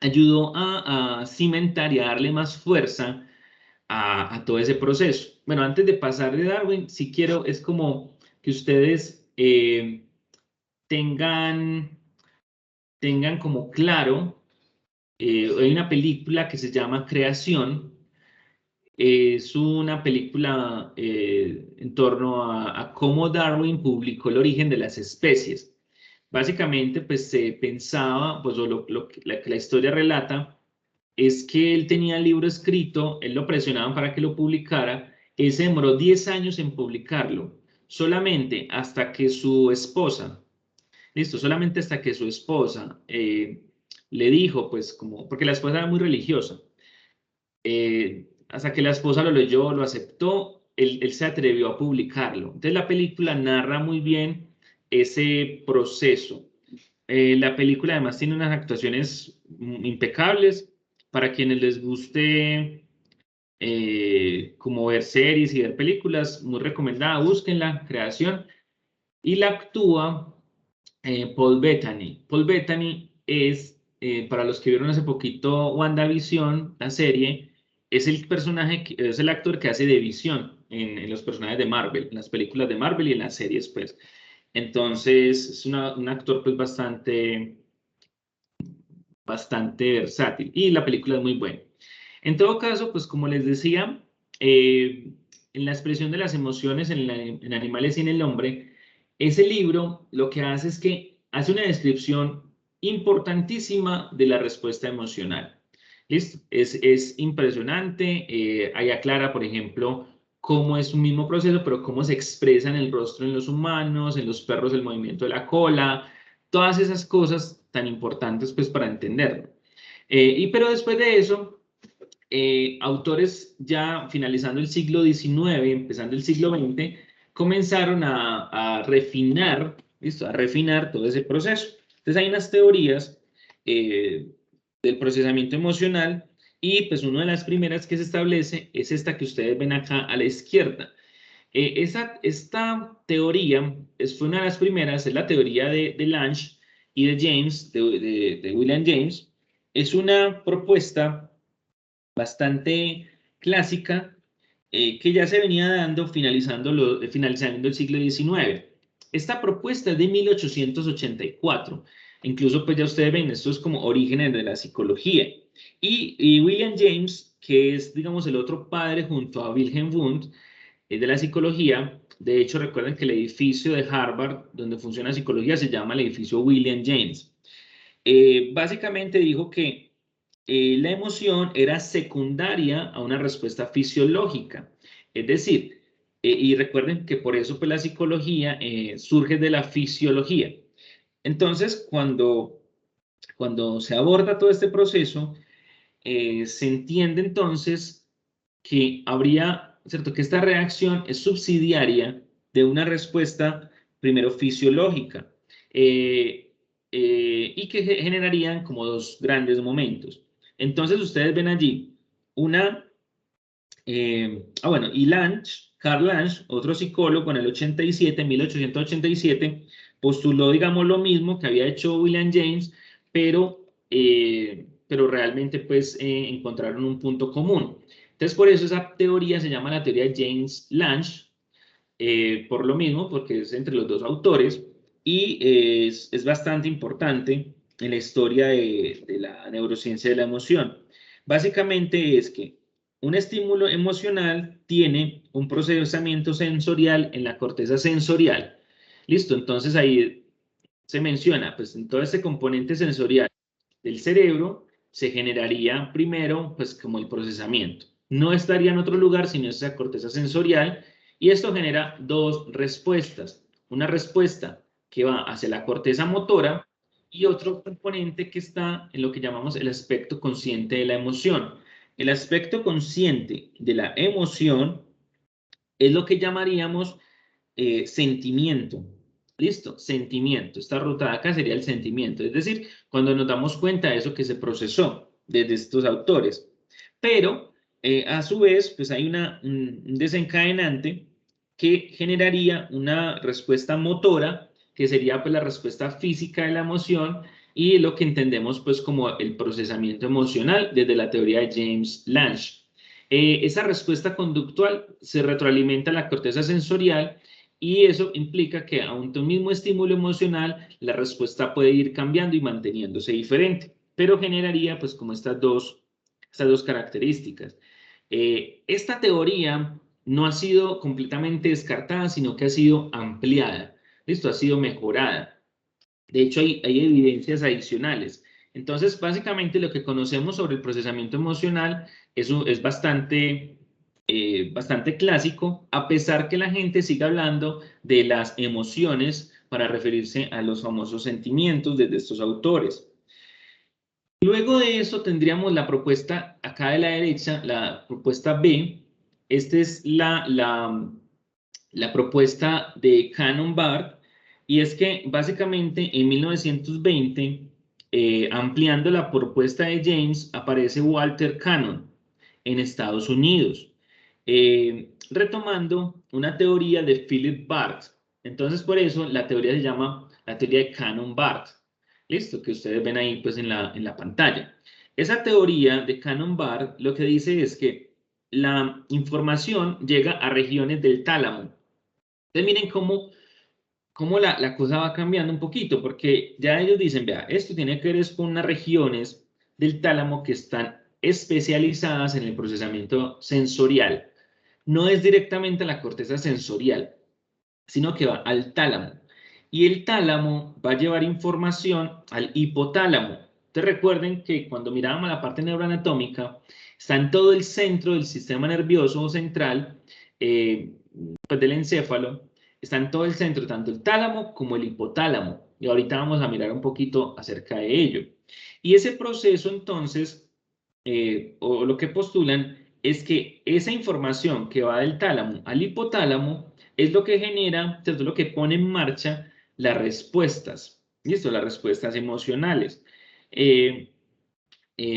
ayudó a cimentar y a darle más fuerza a todo ese proceso. Bueno, antes de pasar de Darwin, si quiero, es como que ustedes tengan, tengan como claro, hay una película que se llama Creación. Es una película en torno a cómo Darwin publicó el origen de las especies. Básicamente, pues se pensaba, pues lo que la historia relata, es que él tenía el libro escrito, él lo presionaban para que lo publicara, él se demoró 10 años en publicarlo, solamente hasta que su esposa, listo, solamente hasta que su esposa le dijo, pues como, porque la esposa era muy religiosa, hasta que la esposa lo leyó, lo aceptó, él se atrevió a publicarlo. Entonces la película narra muy bien ese proceso. La película además tiene unas actuaciones impecables. Para quienes les guste como ver series y ver películas, muy recomendada, búsquenla, Creación. Y la actúa Paul Bettany. Paul Bettany es, para los que vieron hace poquito WandaVision, la serie, es el personaje, es el actor que hace de Visión en los personajes de Marvel, en las películas de Marvel y en las series, pues. Entonces, es un actor pues bastante versátil y la película es muy buena. En todo caso, pues como les decía, en la expresión de las emociones en animales y en el hombre, ese libro lo que hace es que hace una descripción importantísima de la respuesta emocional. ¿Listo? Es impresionante. Ahí aclara, por ejemplo, cómo es un mismo proceso, pero cómo se expresa en el rostro en los humanos, en los perros el movimiento de la cola, todas esas cosas tan importantes pues para entenderlo. Pero después de eso, autores ya finalizando el siglo XIX, empezando el siglo XX, comenzaron a refinar ¿listo? A refinar todo ese proceso. Entonces hay unas teorías del procesamiento emocional y pues una de las primeras que se establece es esta que ustedes ven acá a la izquierda. Esta teoría fue una de las primeras, es la teoría de Lange y de James, de William James. Es una propuesta bastante clásica que ya se venía dando finalizando el siglo XIX. Esta propuesta es de 1884. Incluso pues ya ustedes ven, esto es como orígenes de la psicología. Y William James, que es digamos el otro padre junto a Wilhelm Wundt, de la psicología. De hecho, recuerden que el edificio de Harvard, donde funciona psicología, se llama el edificio William James. Básicamente dijo que la emoción era secundaria a una respuesta fisiológica. Es decir, y recuerden que por eso pues, la psicología surge de la fisiología. Entonces, cuando se aborda todo este proceso, se entiende entonces que habría, ¿cierto? Que esta reacción es subsidiaria de una respuesta primero fisiológica y que generarían como dos grandes momentos. Entonces ustedes ven allí una, bueno, y Lange, Karl Lange, otro psicólogo en el 87, 1887, postuló, digamos, lo mismo que había hecho William James, pero realmente pues encontraron un punto común. Entonces por eso esa teoría se llama la teoría de James Lange, por lo mismo, porque es entre los dos autores y es bastante importante en la historia de la neurociencia de la emoción. Básicamente es que un estímulo emocional tiene un procesamiento sensorial en la corteza sensorial. Listo, entonces ahí se menciona, pues en todo este componente sensorial del cerebro se generaría primero, pues como el procesamiento. No estaría en otro lugar sino esa corteza sensorial y esto genera dos respuestas. Una respuesta que va hacia la corteza motora y otro componente que está en lo que llamamos el aspecto consciente de la emoción. El aspecto consciente de la emoción es lo que llamaríamos sentimiento. ¿Listo? Sentimiento. Esta ruta de acá sería el sentimiento. Es decir, cuando nos damos cuenta de eso que se procesó desde estos autores. Pero, a su vez, pues hay un desencadenante que generaría una respuesta motora, que sería pues la respuesta física de la emoción y lo que entendemos pues como el procesamiento emocional desde la teoría de James Lange. Esa respuesta conductual se retroalimenta en la corteza sensorial y eso implica que ante un mismo estímulo emocional la respuesta puede ir cambiando y manteniéndose diferente, pero generaría pues como estas dos características. Esta teoría no ha sido completamente descartada, sino que ha sido ampliada, ¿listo? Ha sido mejorada. De hecho, hay evidencias adicionales. Entonces, básicamente lo que conocemos sobre el procesamiento emocional es bastante clásico, a pesar que la gente sigue hablando de las emociones para referirse a los famosos sentimientos desde estos autores. Luego de eso tendríamos la propuesta acá de la derecha, la propuesta B. Esta es la propuesta de Cannon-Barth, y es que básicamente en 1920, ampliando la propuesta de James, aparece Walter Cannon en Estados Unidos, retomando una teoría de Philip Barth. Entonces, por eso la teoría se llama la teoría de Cannon-Barth. Listo, que ustedes ven ahí pues en la pantalla. Esa teoría de Cannon-Barth lo que dice es que la información llega a regiones del tálamo. Entonces miren cómo la cosa va cambiando un poquito, porque ya ellos dicen, vea, esto tiene que ver con unas regiones del tálamo que están especializadas en el procesamiento sensorial. No es directamente a la corteza sensorial, sino que va al tálamo. Y el tálamo va a llevar información al hipotálamo. Entonces recuerden que cuando mirábamos la parte neuroanatómica, está en todo el centro del sistema nervioso central, pues del encéfalo, está en todo el centro, tanto el tálamo como el hipotálamo. Y ahorita vamos a mirar un poquito acerca de ello. Y ese proceso entonces, o lo que postulan, es que esa información que va del tálamo al hipotálamo es lo que genera, es lo que pone en marcha las respuestas, ¿listo? Las respuestas emocionales.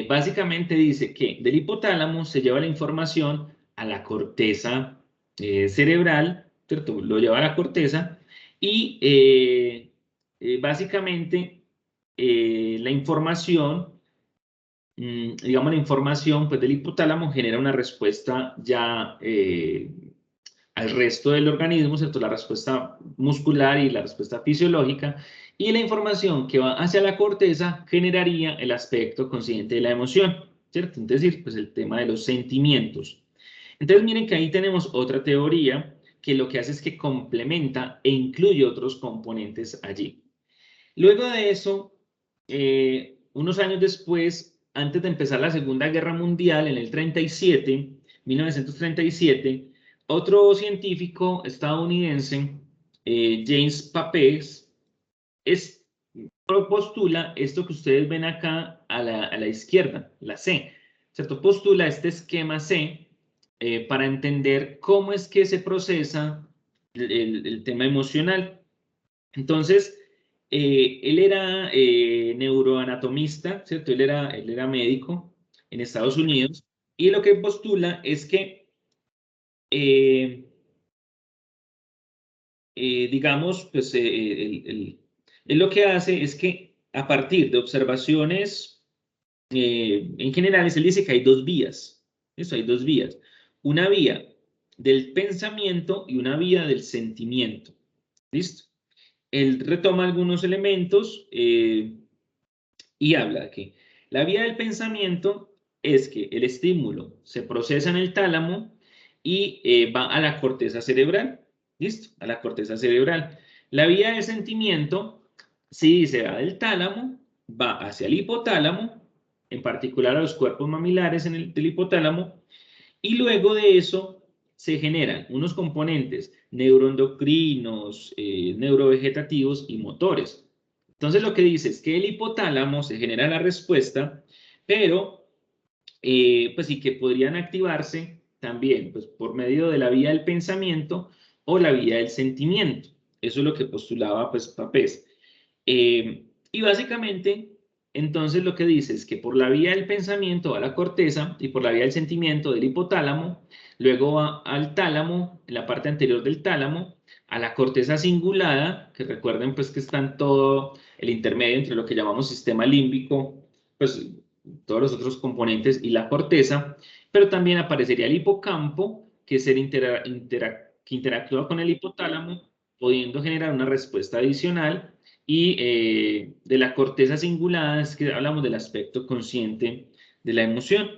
Básicamente dice que del hipotálamo se lleva la información a la corteza cerebral, ¿cierto? Lo lleva a la corteza y básicamente la información, digamos la información pues, del hipotálamo genera una respuesta ya al resto del organismo, ¿cierto? La respuesta muscular y la respuesta fisiológica, y la información que va hacia la corteza generaría el aspecto consciente de la emoción, ¿cierto? Es decir, pues el tema de los sentimientos. Entonces miren que ahí tenemos otra teoría que lo que hace es que complementa e incluye otros componentes allí. Luego de eso, unos años después, antes de empezar la Segunda Guerra Mundial, en el 37, 1937, otro científico estadounidense, James Papez, postula esto que ustedes ven acá a la izquierda, la C, ¿cierto? Postula este esquema C para entender cómo es que se procesa el tema emocional. Entonces, él era neuroanatomista, ¿cierto? Él era médico en Estados Unidos y lo que postula es que, digamos, pues él lo que hace es que a partir de observaciones en general, él dice que hay dos vías, eso, hay dos vías. Una vía del pensamiento y una vía del sentimiento, ¿listo? Él retoma algunos elementos y habla de que la vía del pensamiento es que el estímulo se procesa en el tálamo y va a la corteza cerebral. ¿Listo? A la corteza cerebral. La vía del sentimiento, sí, se va del tálamo, va hacia el hipotálamo, en particular a los cuerpos mamilares del hipotálamo, y luego de eso se generan unos componentes neuroendocrinos, neurovegetativos y motores. Entonces lo que dice es que el hipotálamo se genera la respuesta, pero pues sí que podrían activarse también pues, por medio de la vía del pensamiento o la vía del sentimiento. Eso es lo que postulaba pues Papez. Y básicamente, entonces lo que dice es que por la vía del pensamiento va a la corteza y por la vía del sentimiento del hipotálamo, luego va al tálamo, en la parte anterior del tálamo, a la corteza cingulada, que recuerden pues que está en todo el intermedio entre lo que llamamos sistema límbico, pues todos los otros componentes y la corteza, pero también aparecería el hipocampo, que es el que interactúa con el hipotálamo, pudiendo generar una respuesta adicional, y de la corteza cingulada es que hablamos del aspecto consciente de la emoción.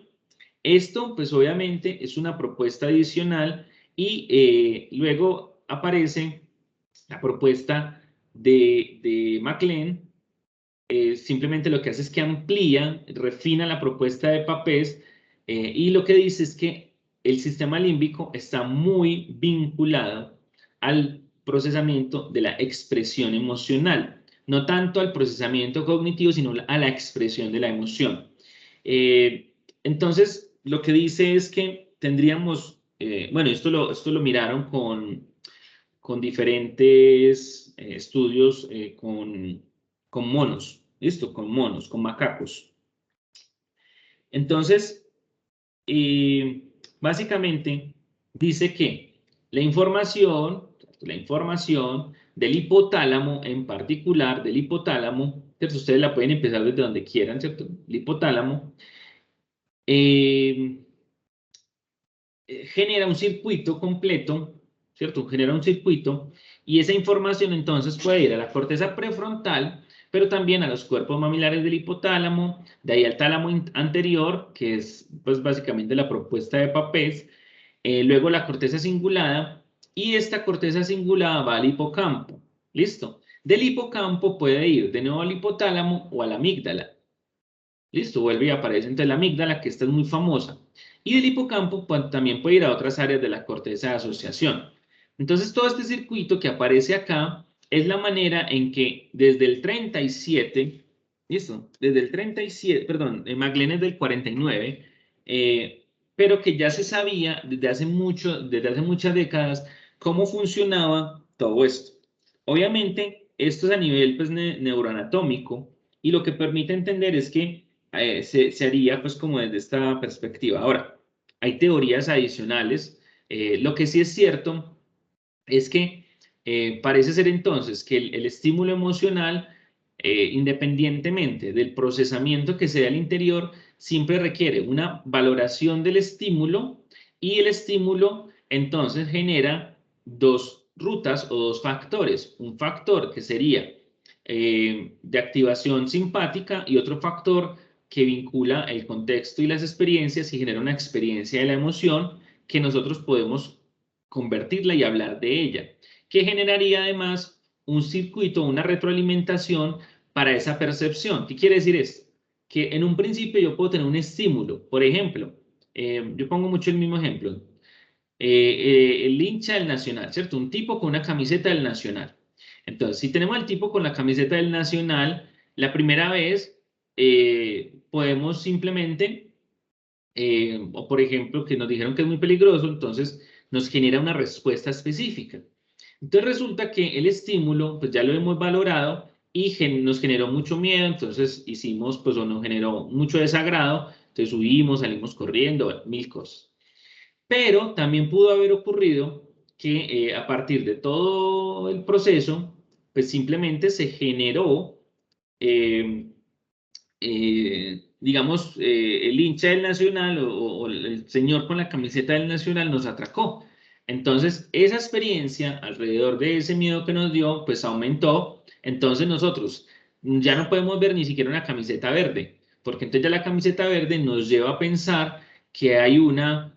Esto, pues obviamente, es una propuesta adicional y luego aparece la propuesta de MacLean. Simplemente lo que hace es que amplía, refina la propuesta de Papez y lo que dice es que el sistema límbico está muy vinculado al procesamiento de la expresión emocional, no tanto al procesamiento cognitivo, sino a la expresión de la emoción. Entonces, lo que dice es que tendríamos, bueno, esto lo miraron con diferentes estudios con monos, ¿listo? Con monos, con macacos. Entonces, básicamente dice que la información del hipotálamo en particular, del hipotálamo, ¿cierto? Ustedes la pueden empezar desde donde quieran, ¿cierto? El hipotálamo genera un circuito completo, ¿cierto? Genera un circuito y esa información entonces puede ir a la corteza prefrontal, pero también a los cuerpos mamilares del hipotálamo, de ahí al tálamo anterior, que es pues básicamente la propuesta de Papez, luego la corteza cingulada y esta corteza cingulada va al hipocampo, ¿listo? Del hipocampo puede ir de nuevo al hipotálamo o a la amígdala. Listo, vuelve y aparece entre la amígdala, que esta es muy famosa. Y del hipocampo también puede ir a otras áreas de la corteza de asociación. Entonces, todo este circuito que aparece acá es la manera en que desde el 37, listo, desde el 37, perdón, MacLean es del 49, pero que ya se sabía desde hace muchas décadas cómo funcionaba todo esto. Obviamente, esto es a nivel pues, neuroanatómico, y lo que permite entender es que se haría pues como desde esta perspectiva. Ahora, hay teorías adicionales. Lo que sí es cierto es que parece ser entonces que el estímulo emocional, independientemente del procesamiento que sea al interior, siempre requiere una valoración del estímulo, y el estímulo entonces genera dos rutas o dos factores. Un factor que sería de activación simpática, y otro factor que vincula el contexto y las experiencias y genera una experiencia de la emoción que nosotros podemos convertirla y hablar de ella, que generaría además un circuito, una retroalimentación para esa percepción. ¿Qué quiere decir esto? Que en un principio yo puedo tener un estímulo. Por ejemplo, yo pongo mucho el mismo ejemplo. El hincha del Nacional, ¿cierto? Un tipo con una camiseta del Nacional. Entonces, si tenemos al tipo con la camiseta del Nacional, la primera vez podemos simplemente, o por ejemplo, que nos dijeron que es muy peligroso, entonces nos genera una respuesta específica. Entonces resulta que el estímulo, pues ya lo hemos valorado y nos generó mucho miedo, entonces hicimos, pues o nos generó mucho desagrado, entonces subimos, salimos corriendo, mil cosas. Pero también pudo haber ocurrido que a partir de todo el proceso, pues simplemente se generó, eh, digamos, el hincha del Nacional o el señor con la camiseta del Nacional nos atracó. Entonces, esa experiencia alrededor de ese miedo que nos dio, pues aumentó. Entonces nosotros ya no podemos ver ni siquiera una camiseta verde, porque entonces ya la camiseta verde nos lleva a pensar que hay una,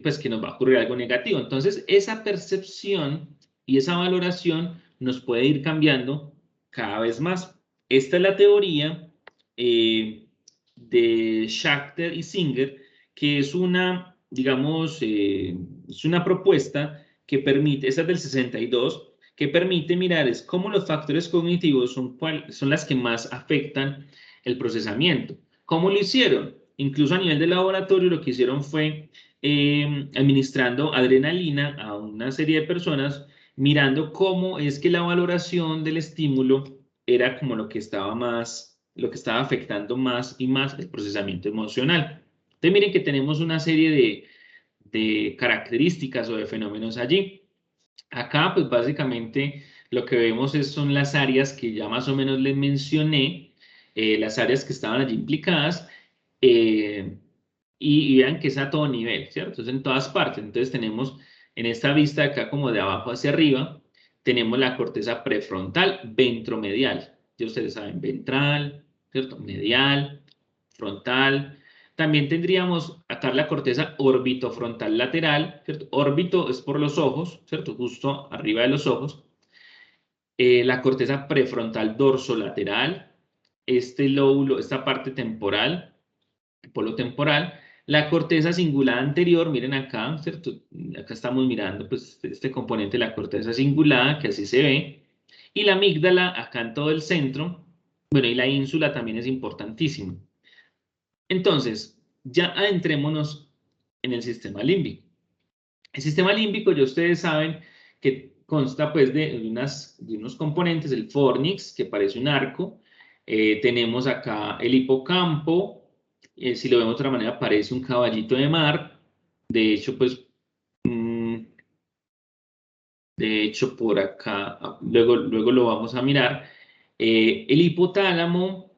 pues que nos va a ocurrir algo negativo. Entonces, esa percepción y esa valoración nos puede ir cambiando cada vez más. Esta es la teoría de Schachter y Singer, que es una, digamos, es una propuesta que permite, esa es del 62, que permite mirar es cómo los factores cognitivos son las que más afectan el procesamiento. ¿Cómo lo hicieron? Incluso a nivel de laboratorio lo que hicieron fue administrando adrenalina a una serie de personas, mirando cómo es que la valoración del estímulo era como lo que estaba afectando más y más el procesamiento emocional. Entonces miren que tenemos una serie de características o de fenómenos allí. Acá pues básicamente lo que vemos son las áreas que ya más o menos les mencioné, las áreas que estaban allí implicadas, eh, y vean que es a todo nivel, ¿cierto? Es en todas partes. Entonces tenemos en esta vista acá como de abajo hacia arriba, tenemos la corteza prefrontal ventromedial. Ya ustedes saben, ventral, ¿cierto? Medial, frontal. También tendríamos acá la corteza orbitofrontal lateral, ¿cierto? Órbito es por los ojos, ¿cierto? Justo arriba de los ojos. La corteza prefrontal dorsolateral, este lóbulo, esta parte temporal, polo temporal, la corteza cingulada anterior, miren acá, ¿cierto? Acá estamos mirando pues este componente de la corteza cingulada, que así se ve, y la amígdala acá en todo el centro, bueno, y la ínsula también es importantísima. Entonces, ya adentrémonos en el sistema límbico. El sistema límbico, ya ustedes saben que consta pues de unos componentes, el fornix, que parece un arco, tenemos acá el hipocampo, si lo vemos de otra manera parece un caballito de mar, de hecho pues, de hecho por acá, luego lo vamos a mirar, el hipotálamo,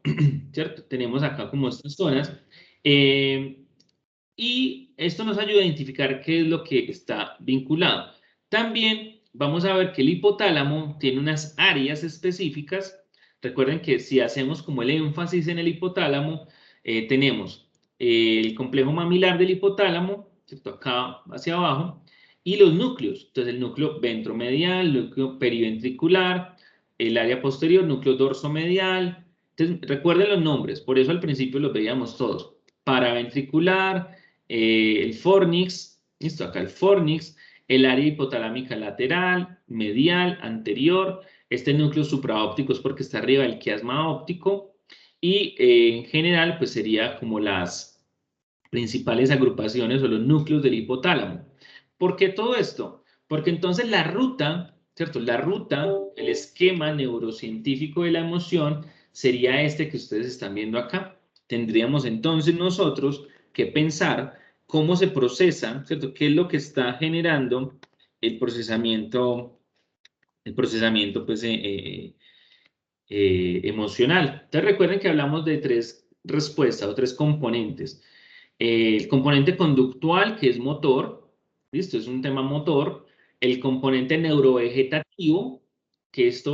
¿cierto? Tenemos acá como estas zonas, y esto nos ayuda a identificar qué es lo que está vinculado. También vamos a ver que el hipotálamo tiene unas áreas específicas. Recuerden que si hacemos como el énfasis en el hipotálamo, tenemos el complejo mamilar del hipotálamo, ¿cierto? Acá hacia abajo, y los núcleos. Entonces el núcleo ventromedial, el núcleo periventricular, el área posterior, núcleo dorsomedial. Entonces recuerden los nombres, por eso al principio los veíamos todos. Paraventricular, el fornix, listo, acá el fornix, el área hipotalámica lateral, medial, anterior, este núcleo supraóptico es porque está arriba del quiasma óptico, y en general pues sería como las principales agrupaciones o los núcleos del hipotálamo. ¿Por qué todo esto? Porque entonces la ruta ¿cierto? La ruta, el esquema neurocientífico de la emoción sería este que ustedes están viendo acá. Tendríamos entonces nosotros que pensar cómo se procesa, ¿cierto? ¿Qué es lo que está generando el procesamiento pues, emocional? Entonces recuerden que hablamos de tres respuestas o tres componentes. El componente conductual, que es motor, ¿listo? Es un tema motor. El componente neurovegetativo, que es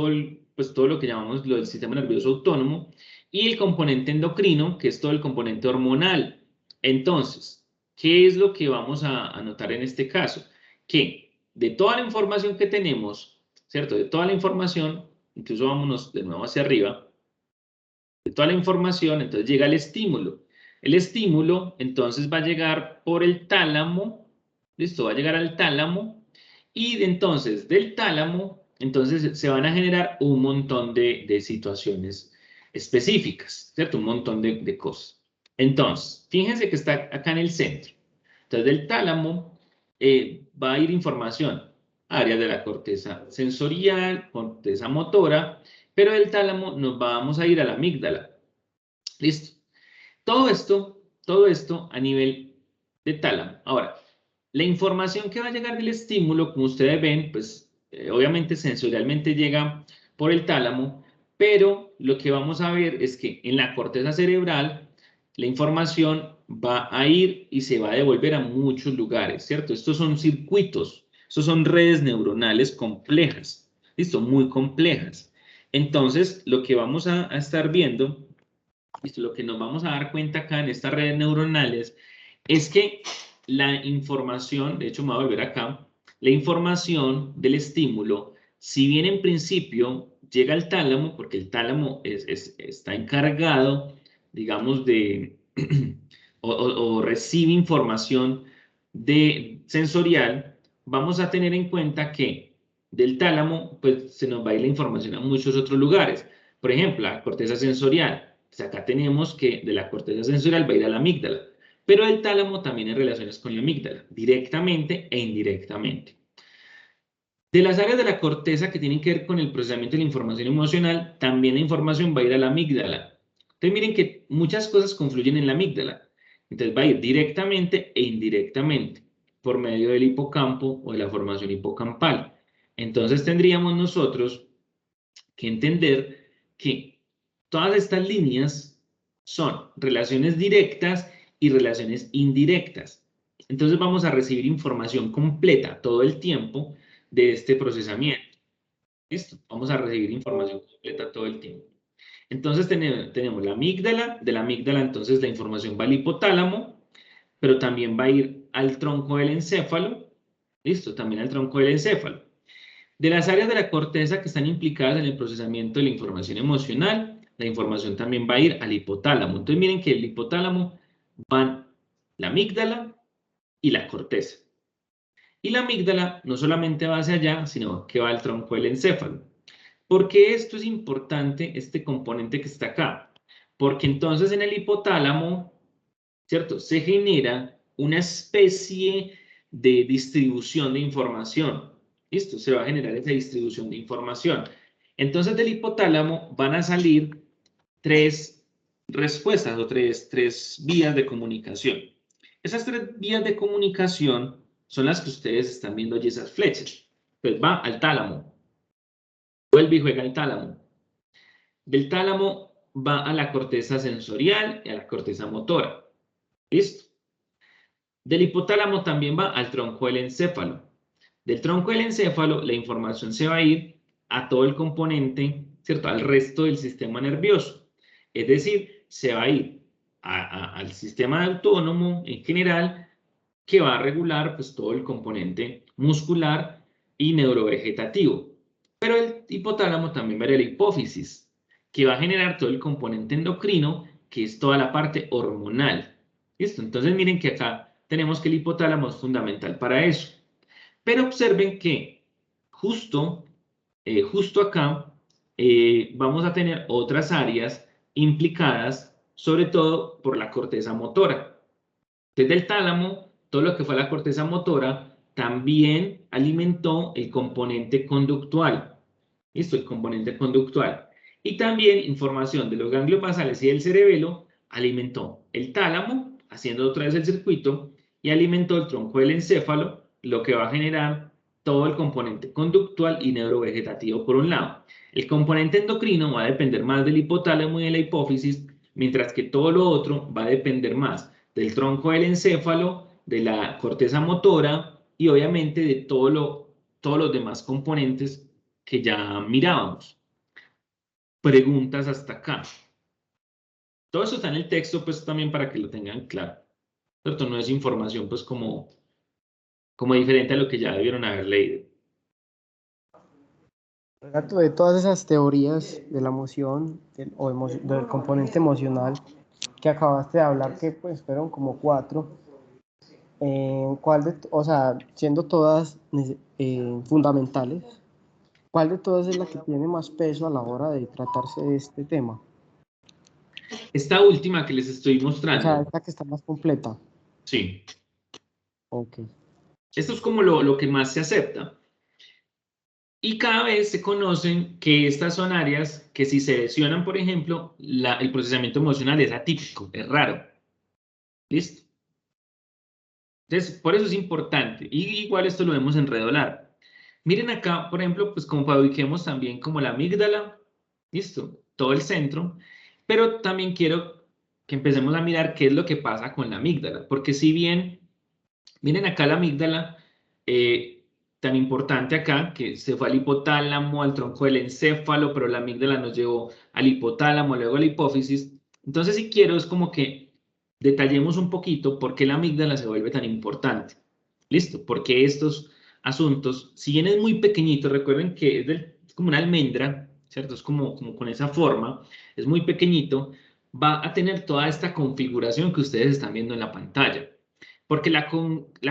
pues todo lo que llamamos lo del sistema nervioso autónomo. Y el componente endocrino, que es todo el componente hormonal. Entonces, ¿qué es lo que vamos a notar en este caso? Que de toda la información que tenemos, ¿cierto? De toda la información, incluso vámonos de nuevo hacia arriba, de toda la información, entonces llega el estímulo. El estímulo, entonces, va a llegar por el tálamo, ¿listo? Va a llegar al tálamo, y entonces, del tálamo, entonces, se van a generar un montón de situaciones específicas, ¿cierto? Un montón de cosas. Entonces, fíjense que está acá en el centro. Entonces, del tálamo va a ir información a áreas de la corteza sensorial, corteza motora, pero del tálamo nos vamos a ir a la amígdala. ¿Listo? Todo esto a nivel de tálamo. Ahora, la información que va a llegar del estímulo, como ustedes ven, pues obviamente sensorialmente llega por el tálamo, pero lo que vamos a ver es que en la corteza cerebral la información va a ir y se va a devolver a muchos lugares, ¿cierto? Estos son circuitos, estos son redes neuronales complejas, ¿listo? Muy complejas. Entonces, lo que vamos a estar viendo, ¿listo? Lo que nos vamos a dar cuenta acá en estas redes neuronales es que la información, de hecho me voy a volver acá, la información del estímulo, si bien en principio llega al tálamo, porque el tálamo está encargado, digamos, o recibe información sensorial, vamos a tener en cuenta que del tálamo, pues se nos va a ir la información a muchos otros lugares. Por ejemplo, la corteza sensorial. Pues acá tenemos que de la corteza sensorial va a ir a la amígdala, pero el tálamo también en relaciones con la amígdala, directamente e indirectamente. De las áreas de la corteza que tienen que ver con el procesamiento de la información emocional, también la información va a ir a la amígdala. Entonces miren que muchas cosas confluyen en la amígdala. Entonces va a ir directamente e indirectamente por medio del hipocampo o de la formación hipocampal. Entonces tendríamos nosotros que entender que todas estas líneas son relaciones directas y relaciones indirectas. Entonces vamos a recibir información completa todo el tiempo de este procesamiento. ¿Listo? Vamos a recibir información completa todo el tiempo. Entonces tenemos la amígdala, de la amígdala entonces la información va al hipotálamo, pero también va a ir al tronco del encéfalo, ¿listo? También al tronco del encéfalo. De las áreas de la corteza que están implicadas en el procesamiento de la información emocional, la información también va a ir al hipotálamo. Entonces miren que el hipotálamo van la amígdala y la corteza. Y la amígdala no solamente va hacia allá, sino que va al tronco del encéfalo. ¿Por qué esto es importante, este componente que está acá? Porque entonces en el hipotálamo, ¿cierto? Se genera una especie de distribución de información. ¿Listo? Se va a generar esa distribución de información. Entonces del hipotálamo van a salir tres respuestas o tres vías de comunicación. Esas tres vías de comunicación son las que ustedes están viendo allí, esas flechas. Pues va al tálamo, vuelve y juega al tálamo. Del tálamo va a la corteza sensorial y a la corteza motora. ¿Listo? Del hipotálamo también va al tronco del encéfalo. Del tronco del encéfalo la información se va a ir a todo el componente, ¿cierto? Al resto del sistema nervioso. Es decir, se va a ir al sistema autónomo en general, que va a regular pues todo el componente muscular y neurovegetativo. Pero el hipotálamo también va a ir a la hipófisis, que va a generar todo el componente endocrino, que es toda la parte hormonal. ¿Listo? Entonces miren que acá tenemos que el hipotálamo es fundamental para eso. Pero observen que justo, justo acá vamos a tener otras áreas implicadas, sobre todo por la corteza motora. Desde el tálamo, todo lo que fue la corteza motora también alimentó el componente conductual. ¿Listo? El componente conductual. Y también información de los ganglios basales y del cerebelo alimentó el tálamo, haciendo otra vez el circuito, y alimentó el tronco del encéfalo, lo que va a generar todo el componente conductual y neurovegetativo por un lado. El componente endocrino va a depender más del hipotálamo y de la hipófisis, mientras que todo lo otro va a depender más del tronco del encéfalo, de la corteza motora y obviamente de todos los demás componentes que ya mirábamos. Preguntas hasta acá. Todo eso está en el texto, pues también para que lo tengan claro. ¿Cierto? No es información, pues como diferente a lo que ya debieron haber leído. De todas esas teorías de la emoción del componente emocional que acabaste de hablar, que pues fueron como 4, o sea, siendo todas fundamentales, ¿cuál de todas es la que tiene más peso a la hora de tratarse de este tema? Esta última que les estoy O sea, mostrando. esta que está más completa. Sí. Ok. Esto es como lo que más se acepta. Y cada vez se conocen que estas son áreas que si se lesionan, por ejemplo, el procesamiento emocional es atípico, es raro. ¿Listo? Entonces, por eso es importante. Y igual esto lo vemos en redolar. Miren acá, por ejemplo, pues como para ubiquemos también como la amígdala, ¿listo? Todo el centro. Pero también quiero que empecemos a mirar qué es lo que pasa con la amígdala. Porque si bien, miren acá la amígdala, tan importante acá, que se fue al hipotálamo, al tronco del encéfalo, pero la amígdala nos llevó al hipotálamo, luego a la hipófisis. Entonces, si quiero, es como que detallemos un poquito por qué la amígdala se vuelve tan importante. ¿Listo? Porque estos asuntos, si bien es muy pequeñito, recuerden que es como una almendra, ¿cierto? Es como con esa forma, es muy pequeñito, va a tener toda esta configuración que ustedes están viendo en la pantalla. Porque la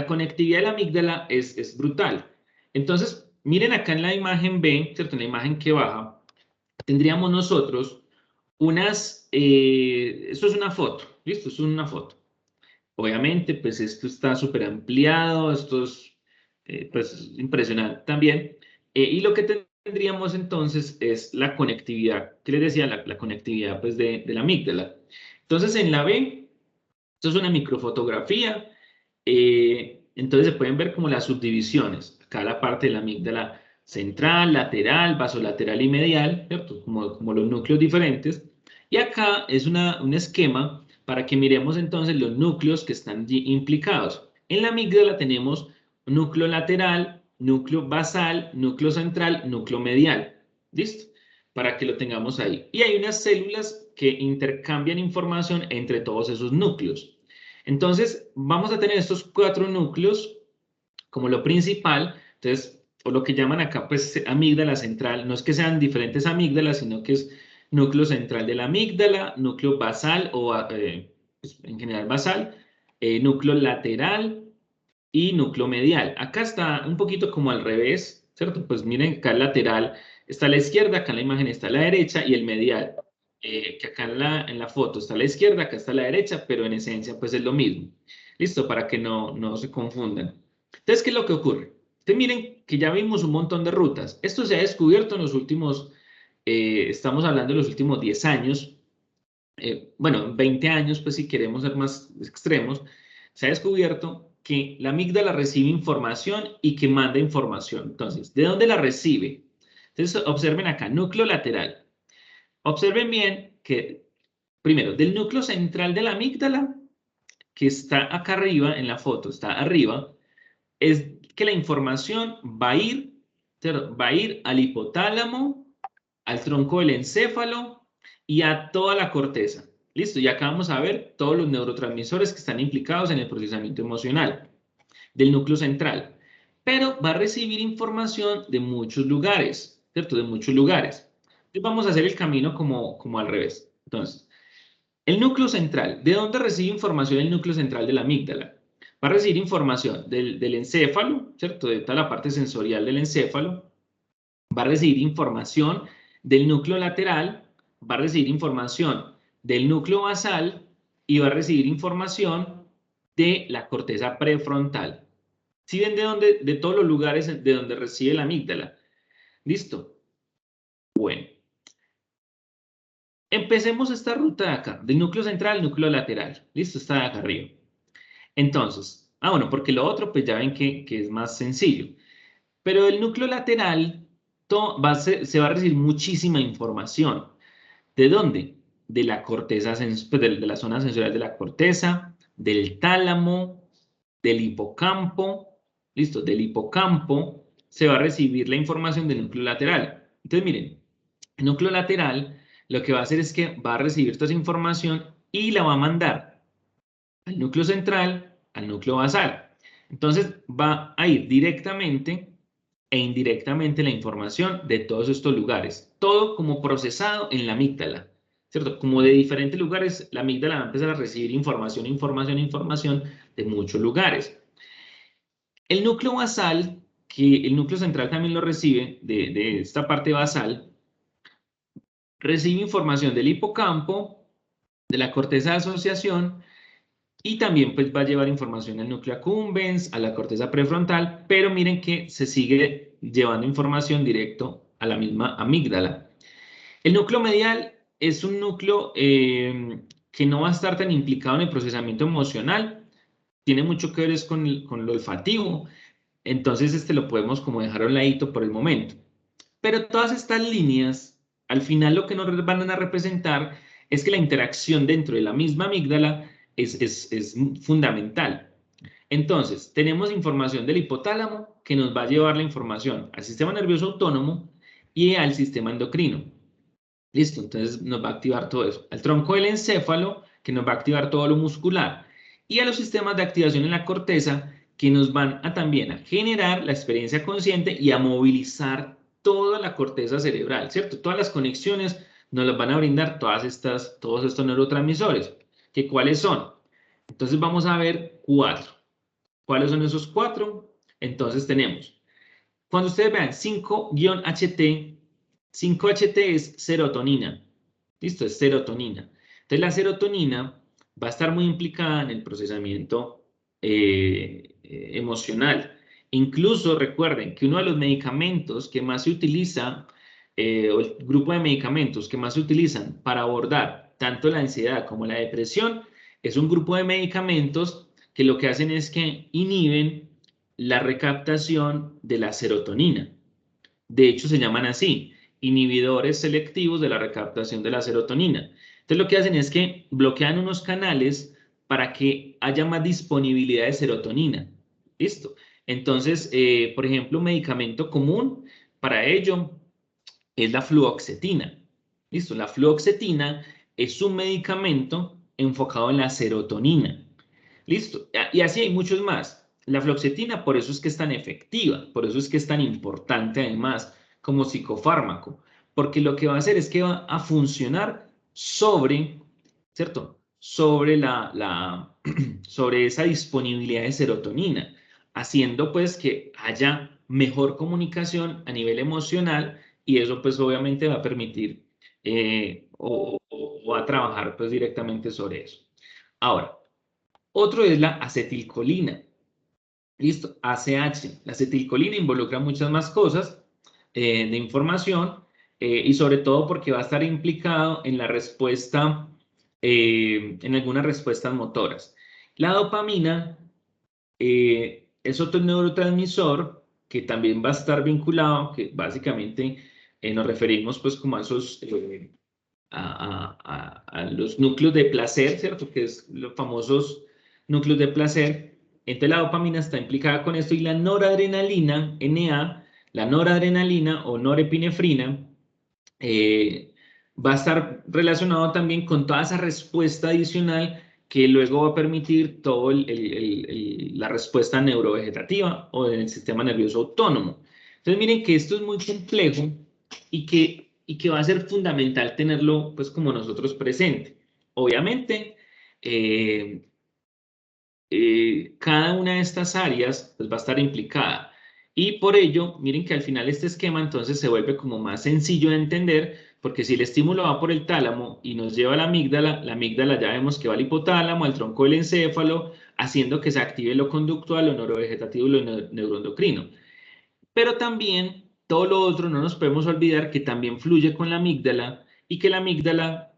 conectividad de la amígdala es brutal. Entonces, miren acá en la imagen B, ¿cierto? En la imagen que baja, tendríamos nosotros esto es una foto, ¿listo? Es una foto. Obviamente, pues esto está súper ampliado, esto es pues impresionante también. Y lo que tendríamos entonces es la conectividad, ¿qué les decía? La conectividad pues de la amígdala. Entonces en la B, esto es una microfotografía, entonces se pueden ver como las subdivisiones. Acá la parte de la amígdala central, lateral, basolateral y medial, ¿cierto? Como los núcleos diferentes. Y acá es un esquema para que miremos entonces los núcleos que están implicados. En la amígdala tenemos núcleo lateral, núcleo basal, núcleo central, núcleo medial. ¿Listo? Para que lo tengamos ahí. Y hay unas células que intercambian información entre todos esos núcleos. Entonces, vamos a tener estos 4 núcleos como lo principal. Entonces, o lo que llaman acá, pues, amígdala central. No es que sean diferentes amígdalas, sino que es núcleo central de la amígdala, núcleo basal o pues, en general basal, núcleo lateral y núcleo medial. Acá está un poquito como al revés, ¿cierto? Pues miren, acá el lateral está a la izquierda, acá en la imagen está a la derecha y el medial, que acá en la foto está a la izquierda, acá está a la derecha, pero en esencia pues es lo mismo. Listo, para que no se confundan. Entonces, ¿qué es lo que ocurre? Ustedes miren que ya vimos un montón de rutas. Esto se ha descubierto en los últimos, estamos hablando de los últimos 10 años, bueno, 20 años, pues si queremos ser más extremos, se ha descubierto que la amígdala recibe información y que manda información. Entonces, ¿de dónde la recibe? Entonces, observen acá, núcleo lateral. Observen bien que, primero, del núcleo central de la amígdala, que está acá arriba en la foto, está arriba, es que la información va a ir, ¿cierto? Va a ir al hipotálamo, al tronco del encéfalo y a toda la corteza. Listo, y acá vamos a ver todos los neurotransmisores que están implicados en el procesamiento emocional del núcleo central. Pero va a recibir información de muchos lugares, ¿cierto? De muchos lugares. Entonces vamos a hacer el camino como al revés. Entonces, el núcleo central, ¿de dónde recibe información el núcleo central de la amígdala? Va a recibir información del encéfalo, ¿cierto? De toda la parte sensorial del encéfalo. Va a recibir información del núcleo lateral, va a recibir información del núcleo basal y va a recibir información de la corteza prefrontal. ¿Sí ven de todos los lugares de donde recibe la amígdala? ¿Listo? Bueno. Empecemos esta ruta de acá, del núcleo central al núcleo lateral. ¿Listo? Está de acá arriba. Entonces, bueno, porque lo otro pues ya ven que es más sencillo. Pero del núcleo lateral se va a recibir muchísima información. ¿De dónde? De la corteza, pues de la zona sensorial de la corteza, del tálamo, del hipocampo. ¿Listo? Del hipocampo se va a recibir la información del núcleo lateral. Entonces, miren, el núcleo lateral lo que va a hacer es que va a recibir toda esa información y la va a mandar al núcleo central, al núcleo basal. Entonces va a ir directamente e indirectamente la información de todos estos lugares. Todo como procesado en la amígdala, ¿cierto? Como de diferentes lugares, la amígdala va a empezar a recibir información de muchos lugares. El núcleo basal, que el núcleo central también lo recibe, de esta parte basal, recibe información del hipocampo, de la corteza de asociación, y también pues va a llevar información al núcleo accumbens, a la corteza prefrontal, pero miren que se sigue llevando información directo a la misma amígdala. El núcleo medial es un núcleo que no va a estar tan implicado en el procesamiento emocional, tiene mucho que ver con lo olfativo, entonces lo podemos como dejar a un ladito por el momento. Pero todas estas líneas, al final lo que nos van a representar es que la interacción dentro de la misma amígdala es fundamental. Entonces, tenemos información del hipotálamo que nos va a llevar la información al sistema nervioso autónomo y al sistema endocrino. Listo, entonces nos va a activar todo eso. Al tronco del encéfalo, que nos va a activar todo lo muscular. Y a los sistemas de activación en la corteza, que nos van a también a generar la experiencia consciente y a movilizar toda la corteza cerebral, ¿cierto? Todas las conexiones nos las van a brindar todos estos neurotransmisores. ¿Que cuáles son? Entonces vamos a ver 4. ¿Cuáles son esos 4? Entonces tenemos, cuando ustedes vean 5-HT, 5-HT es serotonina. ¿Listo? Es serotonina. Entonces la serotonina va a estar muy implicada en el procesamiento emocional. Incluso recuerden que uno de los medicamentos que más se utiliza, o el grupo de medicamentos que más se utilizan para abordar tanto la ansiedad como la depresión, es un grupo de medicamentos que lo que hacen es que inhiben la recaptación de la serotonina. De hecho, se llaman así, inhibidores selectivos de la recaptación de la serotonina. Entonces, lo que hacen es que bloquean unos canales para que haya más disponibilidad de serotonina. ¿Listo? Entonces, por ejemplo, un medicamento común para ello es la fluoxetina. ¿Listo? La fluoxetina es un medicamento enfocado en la serotonina. ¿Listo? Y así hay muchos más. La fluoxetina, por eso es que es tan efectiva, por eso es que es tan importante además como psicofármaco, porque lo que va a hacer es que va a funcionar sobre, ¿cierto? Sobre sobre esa disponibilidad de serotonina, haciendo pues que haya mejor comunicación a nivel emocional y eso pues obviamente va a permitir o a trabajar pues directamente sobre eso. Ahora, otro es la acetilcolina. ¿Listo? ACH. La acetilcolina involucra muchas más cosas de información y sobre todo porque va a estar implicado en la respuesta, en algunas respuestas motoras. La dopamina es otro neurotransmisor que también va a estar vinculado, que básicamente nos referimos pues como a esos... a los núcleos de placer, ¿cierto? Que es los famosos núcleos de placer. Entonces la dopamina está implicada con esto y la noradrenalina, NA, la noradrenalina o norepinefrina, va a estar relacionado también con toda esa respuesta adicional que luego va a permitir toda la respuesta neurovegetativa o del sistema nervioso autónomo. Entonces miren que esto es muy complejo y que va a ser fundamental tenerlo pues como nosotros presente. Obviamente, cada una de estas áreas pues, va a estar implicada. Y por ello, miren que al final este esquema entonces se vuelve como más sencillo de entender, porque si el estímulo va por el tálamo y nos lleva a la amígdala ya vemos que va al hipotálamo, al tronco del encéfalo, haciendo que se active lo conductual, lo neurovegetativo y lo neuroendocrino. Pero también todo lo otro no nos podemos olvidar que también fluye con la amígdala y que la amígdala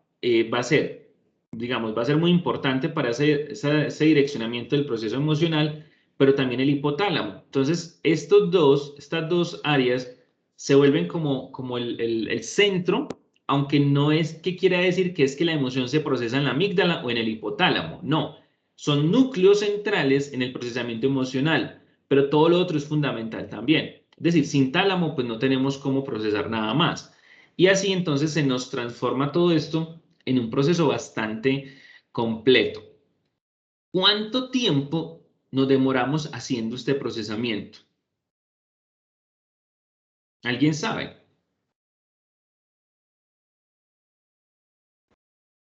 va a ser, digamos, va a ser muy importante para ese direccionamiento del proceso emocional, pero también el hipotálamo. Entonces, estas dos áreas se vuelven como el centro, aunque no es que quiera decir que es que la emoción se procesa en la amígdala o en el hipotálamo, no. Son núcleos centrales en el procesamiento emocional, pero todo lo otro es fundamental también. Es decir, sin tálamo, pues no tenemos cómo procesar nada más. Y así entonces se nos transforma todo esto en un proceso bastante completo. ¿Cuánto tiempo nos demoramos haciendo este procesamiento? ¿Alguien sabe?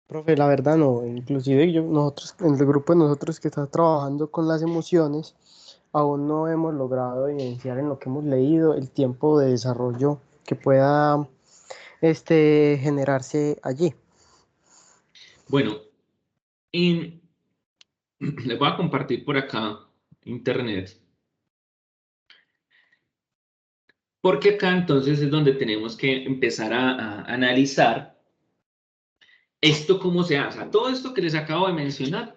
Profe, la verdad no, inclusive nosotros, en el grupo de nosotros que está trabajando con las emociones, aún no hemos logrado evidenciar en lo que hemos leído el tiempo de desarrollo que pueda generarse allí. Bueno, les voy a compartir por acá internet. Porque acá entonces es donde tenemos que empezar a analizar esto cómo se hace. Todo esto que les acabo de mencionar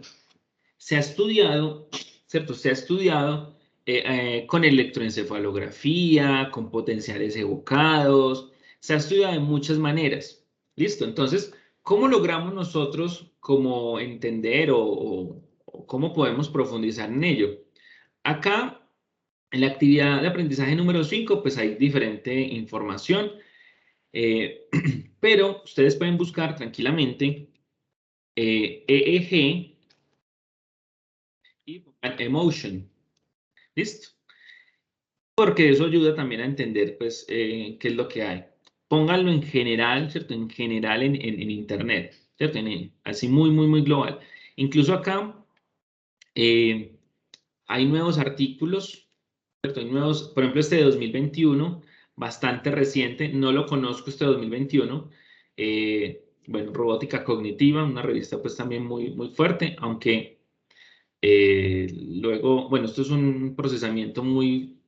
se ha estudiado, ¿cierto? Se ha estudiado con electroencefalografía, con potenciales evocados, se ha estudiado de muchas maneras. ¿Listo? Entonces, ¿cómo logramos nosotros como entender o cómo podemos profundizar en ello? Acá, en la actividad de aprendizaje número 5, pues hay diferente información, pero ustedes pueden buscar tranquilamente EEG y emotion. ¿Listo? Porque eso ayuda también a entender, pues, qué es lo que hay. Pónganlo en general, ¿cierto? En general en Internet, ¿cierto? Así muy global. Incluso acá hay nuevos artículos, ¿cierto? Hay nuevos, por ejemplo, este de 2021, bastante reciente, no lo conozco este 2021. Bueno, Robótica Cognitiva, una revista pues también muy fuerte, aunque luego, bueno, esto es un procesamiento muy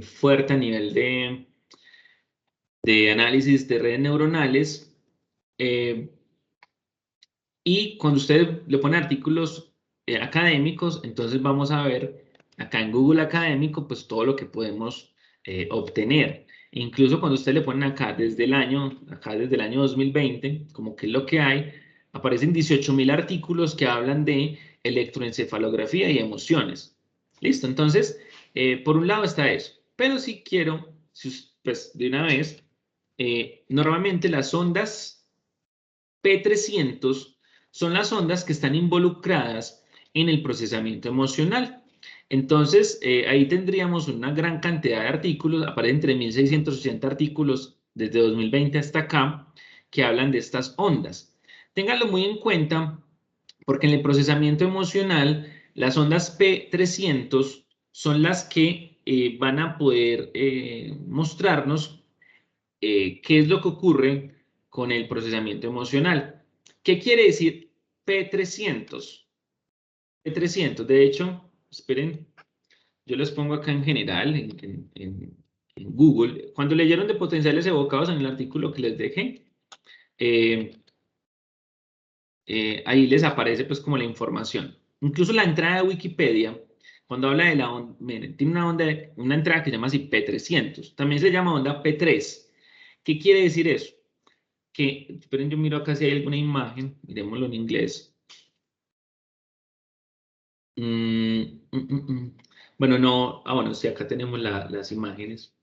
fuerte a nivel de análisis de redes neuronales. Y cuando usted le pone artículos académicos, entonces vamos a ver acá en Google Académico, pues todo lo que podemos obtener. Incluso cuando usted le pone acá desde el año 2020, como que es lo que hay, aparecen 18.000 artículos que hablan de electroencefalografía y emociones. ¿Listo? Entonces, por un lado está eso. Pero si quiero, pues de una vez, normalmente las ondas P300 son las ondas que están involucradas en el procesamiento emocional. Entonces, ahí tendríamos una gran cantidad de artículos, aparecen 3.680 artículos desde 2020 hasta acá, que hablan de estas ondas. Ténganlo muy en cuenta, porque en el procesamiento emocional, las ondas P300 son las que van a poder mostrarnos qué es lo que ocurre con el procesamiento emocional. ¿Qué quiere decir P300? P300, de hecho, esperen, yo les pongo acá en general, en Google. Cuando leyeron de potenciales evocados en el artículo que les dejé, ahí les aparece pues como la información. Incluso la entrada de Wikipedia, cuando habla de la onda, tiene una entrada que se llama así P300. También se llama onda P3. ¿Qué quiere decir eso? Que, esperen, yo miro acá si hay alguna imagen, miremoslo en inglés. Bueno, no, bueno, sí, acá tenemos las imágenes.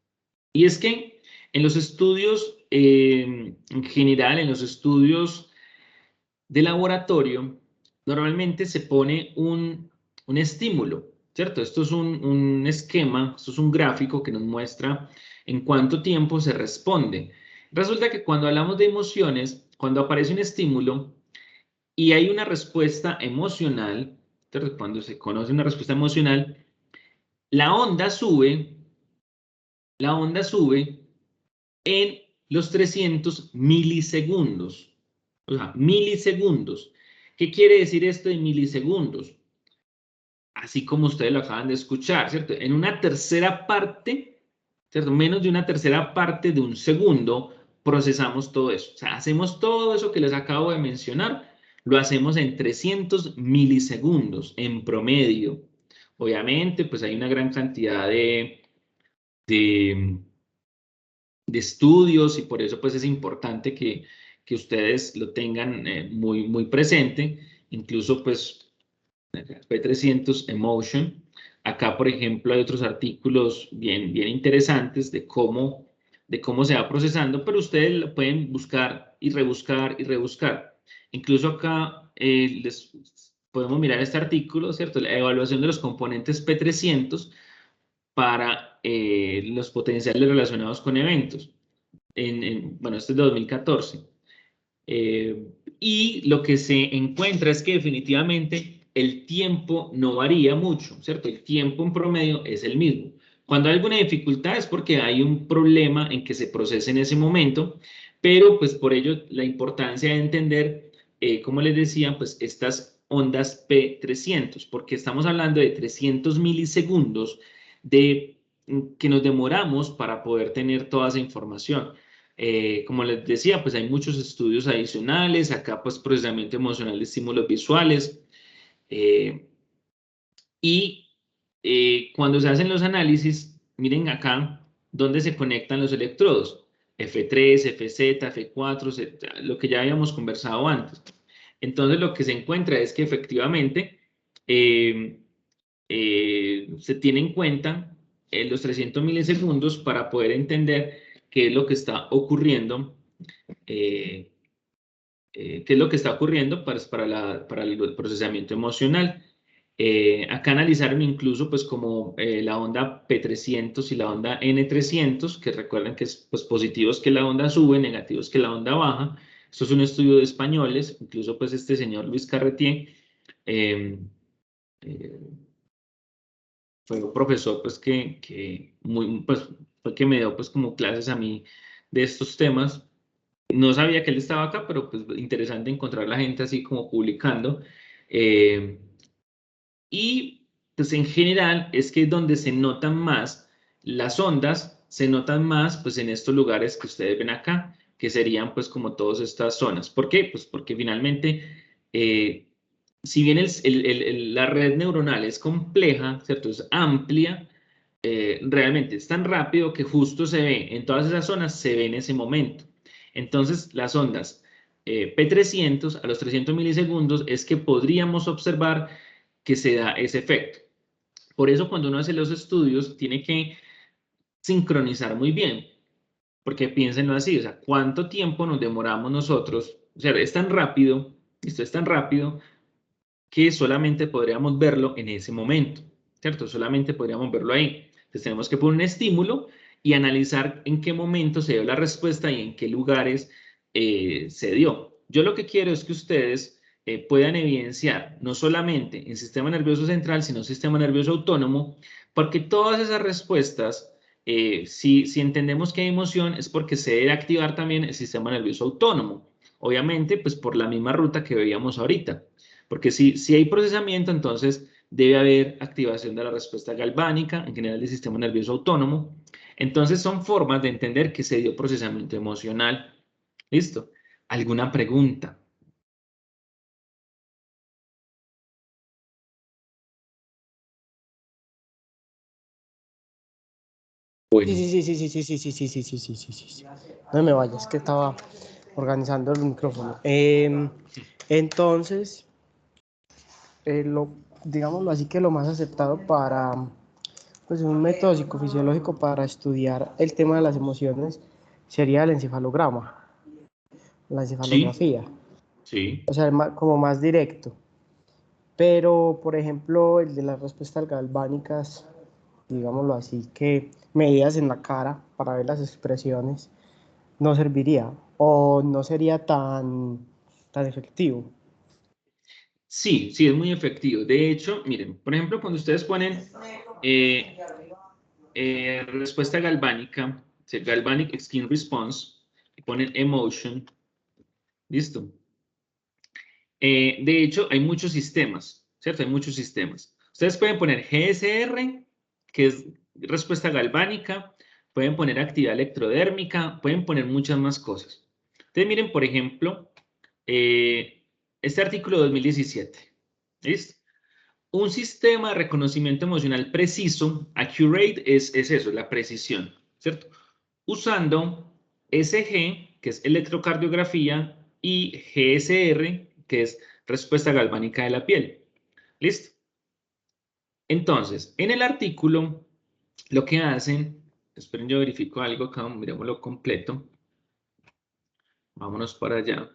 Y es que en los estudios, en general, en los estudios de laboratorio, normalmente se pone un estímulo, ¿cierto? Esto es un esquema, esto es un gráfico que nos muestra en cuánto tiempo se responde. Resulta que cuando hablamos de emociones, cuando aparece un estímulo y hay una respuesta emocional, ¿cierto? Cuando se conoce una respuesta emocional, la onda sube en los 300 milisegundos. O sea, milisegundos. ¿Qué quiere decir esto de milisegundos? así como ustedes lo acaban de escuchar, ¿cierto? En una tercera parte, ¿cierto? Menos de una tercera parte de un segundo procesamos todo eso. O sea, hacemos todo eso que les acabo de mencionar, lo hacemos en 300 milisegundos en promedio. Obviamente, pues hay una gran cantidad de, de estudios y por eso pues es importante que ustedes lo tengan muy presente. Incluso pues P300 Emotion. Acá, por ejemplo, hay otros artículos bien interesantes de cómo se va procesando, pero ustedes lo pueden buscar y rebuscar y rebuscar. Incluso acá les podemos mirar este artículo, ¿cierto? La evaluación de los componentes P300 para los potenciales relacionados con eventos. Bueno, este es de 2014. Y lo que se encuentra es que definitivamente el tiempo no varía mucho, ¿cierto? El tiempo en promedio es el mismo. Cuando hay alguna dificultad es porque hay un problema en que se procese en ese momento, pero pues por ello la importancia de entender, como les decía, pues estas ondas P300, porque estamos hablando de 300 milisegundos que nos demoramos para poder tener toda esa información. Como les decía, pues hay muchos estudios adicionales, acá pues procesamiento emocional de estímulos visuales, eh, y cuando se hacen los análisis, miren acá dónde se conectan los electrodos, F3, FZ, F4, lo que ya habíamos conversado antes. Entonces lo que se encuentra es que efectivamente eh, se tiene en cuenta los 300 milisegundos para poder entender qué es lo que está ocurriendo, eh, qué es lo que está ocurriendo para el procesamiento emocional. Acá analizaron incluso pues como la onda P300 y la onda N300, que recuerden que es pues, positivos que la onda sube, negativos que la onda baja. Esto es un estudio de españoles, incluso pues este señor Luis Carretier eh, eh, fue un profesor pues pues, fue que me dio pues como clases a mí de estos temas. No sabía que él estaba acá, pero pues interesante encontrar la gente así como publicando. Eh, y pues en general es que donde se notan más las ondas, se notan más pues en estos lugares que ustedes ven acá, que serían pues como todas estas zonas. ¿Por qué? Pues porque finalmente, si bien la red neuronal es compleja, ¿cierto? Es amplia, realmente es tan rápido que justo se ve en todas esas zonas, se ve en ese momento. Entonces, las ondas P300 a los 300 milisegundos es que podríamos observar que se da ese efecto. Por eso cuando uno hace los estudios tiene que sincronizar muy bien, porque piénsenlo así, o sea, ¿cuánto tiempo nos demoramos nosotros? O sea, es tan rápido, esto es tan rápido que solamente podríamos verlo en ese momento, ¿cierto? Solamente podríamos verlo ahí. Entonces tenemos que poner un estímulo y analizar en qué momento se dio la respuesta y en qué lugares se dio. Yo lo que quiero es que ustedes puedan evidenciar no solamente en sistema nervioso central, sino sistema nervioso autónomo, porque todas esas respuestas, si entendemos que hay emoción, es porque se debe activar también el sistema nervioso autónomo. Obviamente, pues por la misma ruta que veíamos ahorita. Porque si hay procesamiento, entonces debe haber activación de la respuesta galvánica, en general del sistema nervioso autónomo. Entonces son formas de entender que se dio procesamiento emocional. ¿Listo? ¿Alguna pregunta? Sí, Bueno, sí, sí, sí, sí, sí, sí, sí, sí, sí, sí, sí, sí, sí. No me vayas, que estaba organizando el micrófono. Entonces, digámoslo así, que lo más aceptado para, pues, un método psicofisiológico para estudiar el tema de las emociones sería el encefalograma, la sí, encefalografía, sí. o sea, como más directo. Pero, por ejemplo, el de las respuestas galvánicas, digámoslo así, que medidas en la cara para ver las expresiones, no serviría o no sería tan efectivo. Sí, sí, es muy efectivo. De hecho, miren, por ejemplo, cuando ustedes ponen eh, respuesta galvánica, galvanic skin response, y ponen emotion, listo. De hecho, hay muchos sistemas, ¿cierto? Hay muchos sistemas. Ustedes pueden poner GSR, que es respuesta galvánica, pueden poner actividad electrodérmica, pueden poner muchas más cosas. Entonces miren, por ejemplo, este artículo 2017. ¿Listo? Un sistema de reconocimiento emocional preciso, accurate, es eso, la precisión, ¿cierto? Usando SG, que es electrocardiografía, y GSR, que es respuesta galvánica de la piel. ¿Listo? Entonces, en el artículo, lo que hacen, esperen, yo verifico algo acá, miremoslo completo. Vámonos para allá.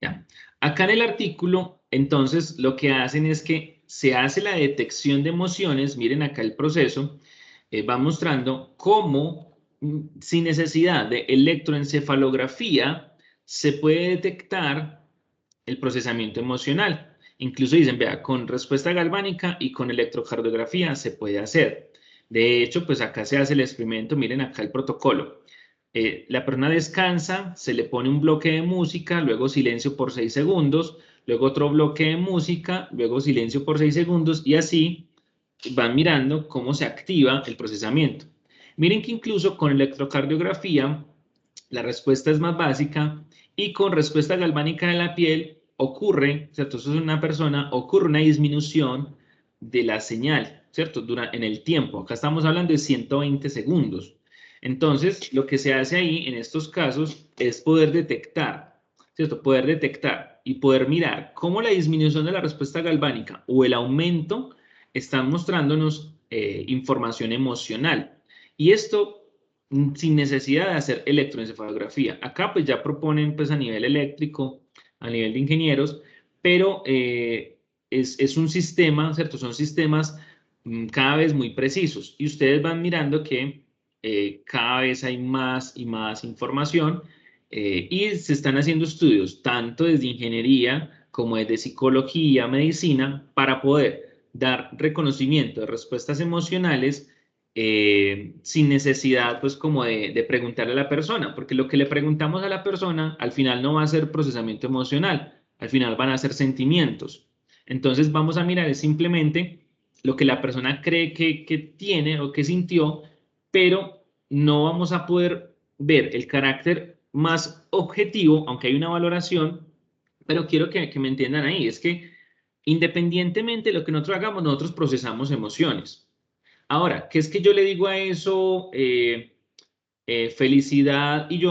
Ya. Acá en el artículo, entonces, lo que hacen es que se hace la detección de emociones, miren acá el proceso, va mostrando cómo, sin necesidad de electroencefalografía, se puede detectar el procesamiento emocional. Incluso dicen, vea, con respuesta galvánica y con electrocardiografía se puede hacer. De hecho, pues acá se hace el experimento, miren acá el protocolo. La persona descansa, se le pone un bloque de música, luego silencio por 6 segundos, luego otro bloque de música, luego silencio por 6 segundos y así van mirando cómo se activa el procesamiento. Miren que incluso con electrocardiografía la respuesta es más básica y con respuesta galvánica de la piel ocurre, ¿cierto? Eso es una persona, ocurre una disminución de la señal, ¿cierto? En el tiempo. Acá estamos hablando de 120 segundos. Entonces, lo que se hace ahí en estos casos es poder detectar, ¿cierto? Poder detectar y poder mirar cómo la disminución de la respuesta galvánica o el aumento están mostrándonos información emocional. Y esto sin necesidad de hacer electroencefalografía. Acá pues ya proponen pues a nivel eléctrico, a nivel de ingenieros, pero es un sistema, ¿cierto? Son sistemas cada vez muy precisos y ustedes van mirando que cada vez hay más y más información y se están haciendo estudios tanto desde ingeniería como desde psicología, medicina, para poder dar reconocimiento de respuestas emocionales sin necesidad, pues, como de preguntarle a la persona, porque lo que le preguntamos a la persona al final no va a ser procesamiento emocional, al final van a ser sentimientos. Entonces vamos a mirar es simplemente lo que la persona cree que tiene o que sintió, pero no vamos a poder ver el carácter más objetivo, aunque hay una valoración, pero quiero que me entiendan ahí, es que independientemente de lo que nosotros hagamos, nosotros procesamos emociones. Ahora, ¿qué es que yo le digo a eso? Felicidad y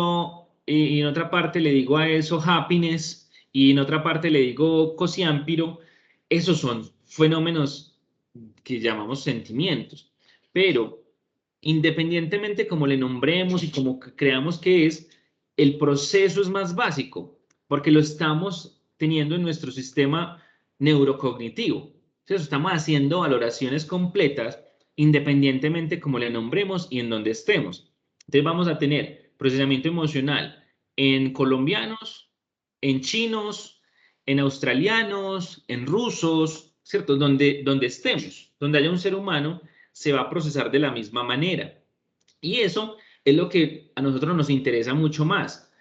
en otra parte le digo a eso happiness y en otra parte le digo cociámpiro. Esos son fenómenos que llamamos sentimientos. Pero independientemente como le nombremos y como creamos que es, el proceso es más básico porque lo estamos teniendo en nuestro sistema neurocognitivo. Entonces, estamos haciendo valoraciones completas independientemente como le nombremos y en donde estemos. Entonces vamos a tener procesamiento emocional en colombianos, en chinos, en australianos, en rusos, ¿cierto? Donde estemos, donde haya un ser humano, se va a procesar de la misma manera. Y eso es lo que a nosotros nos interesa mucho más.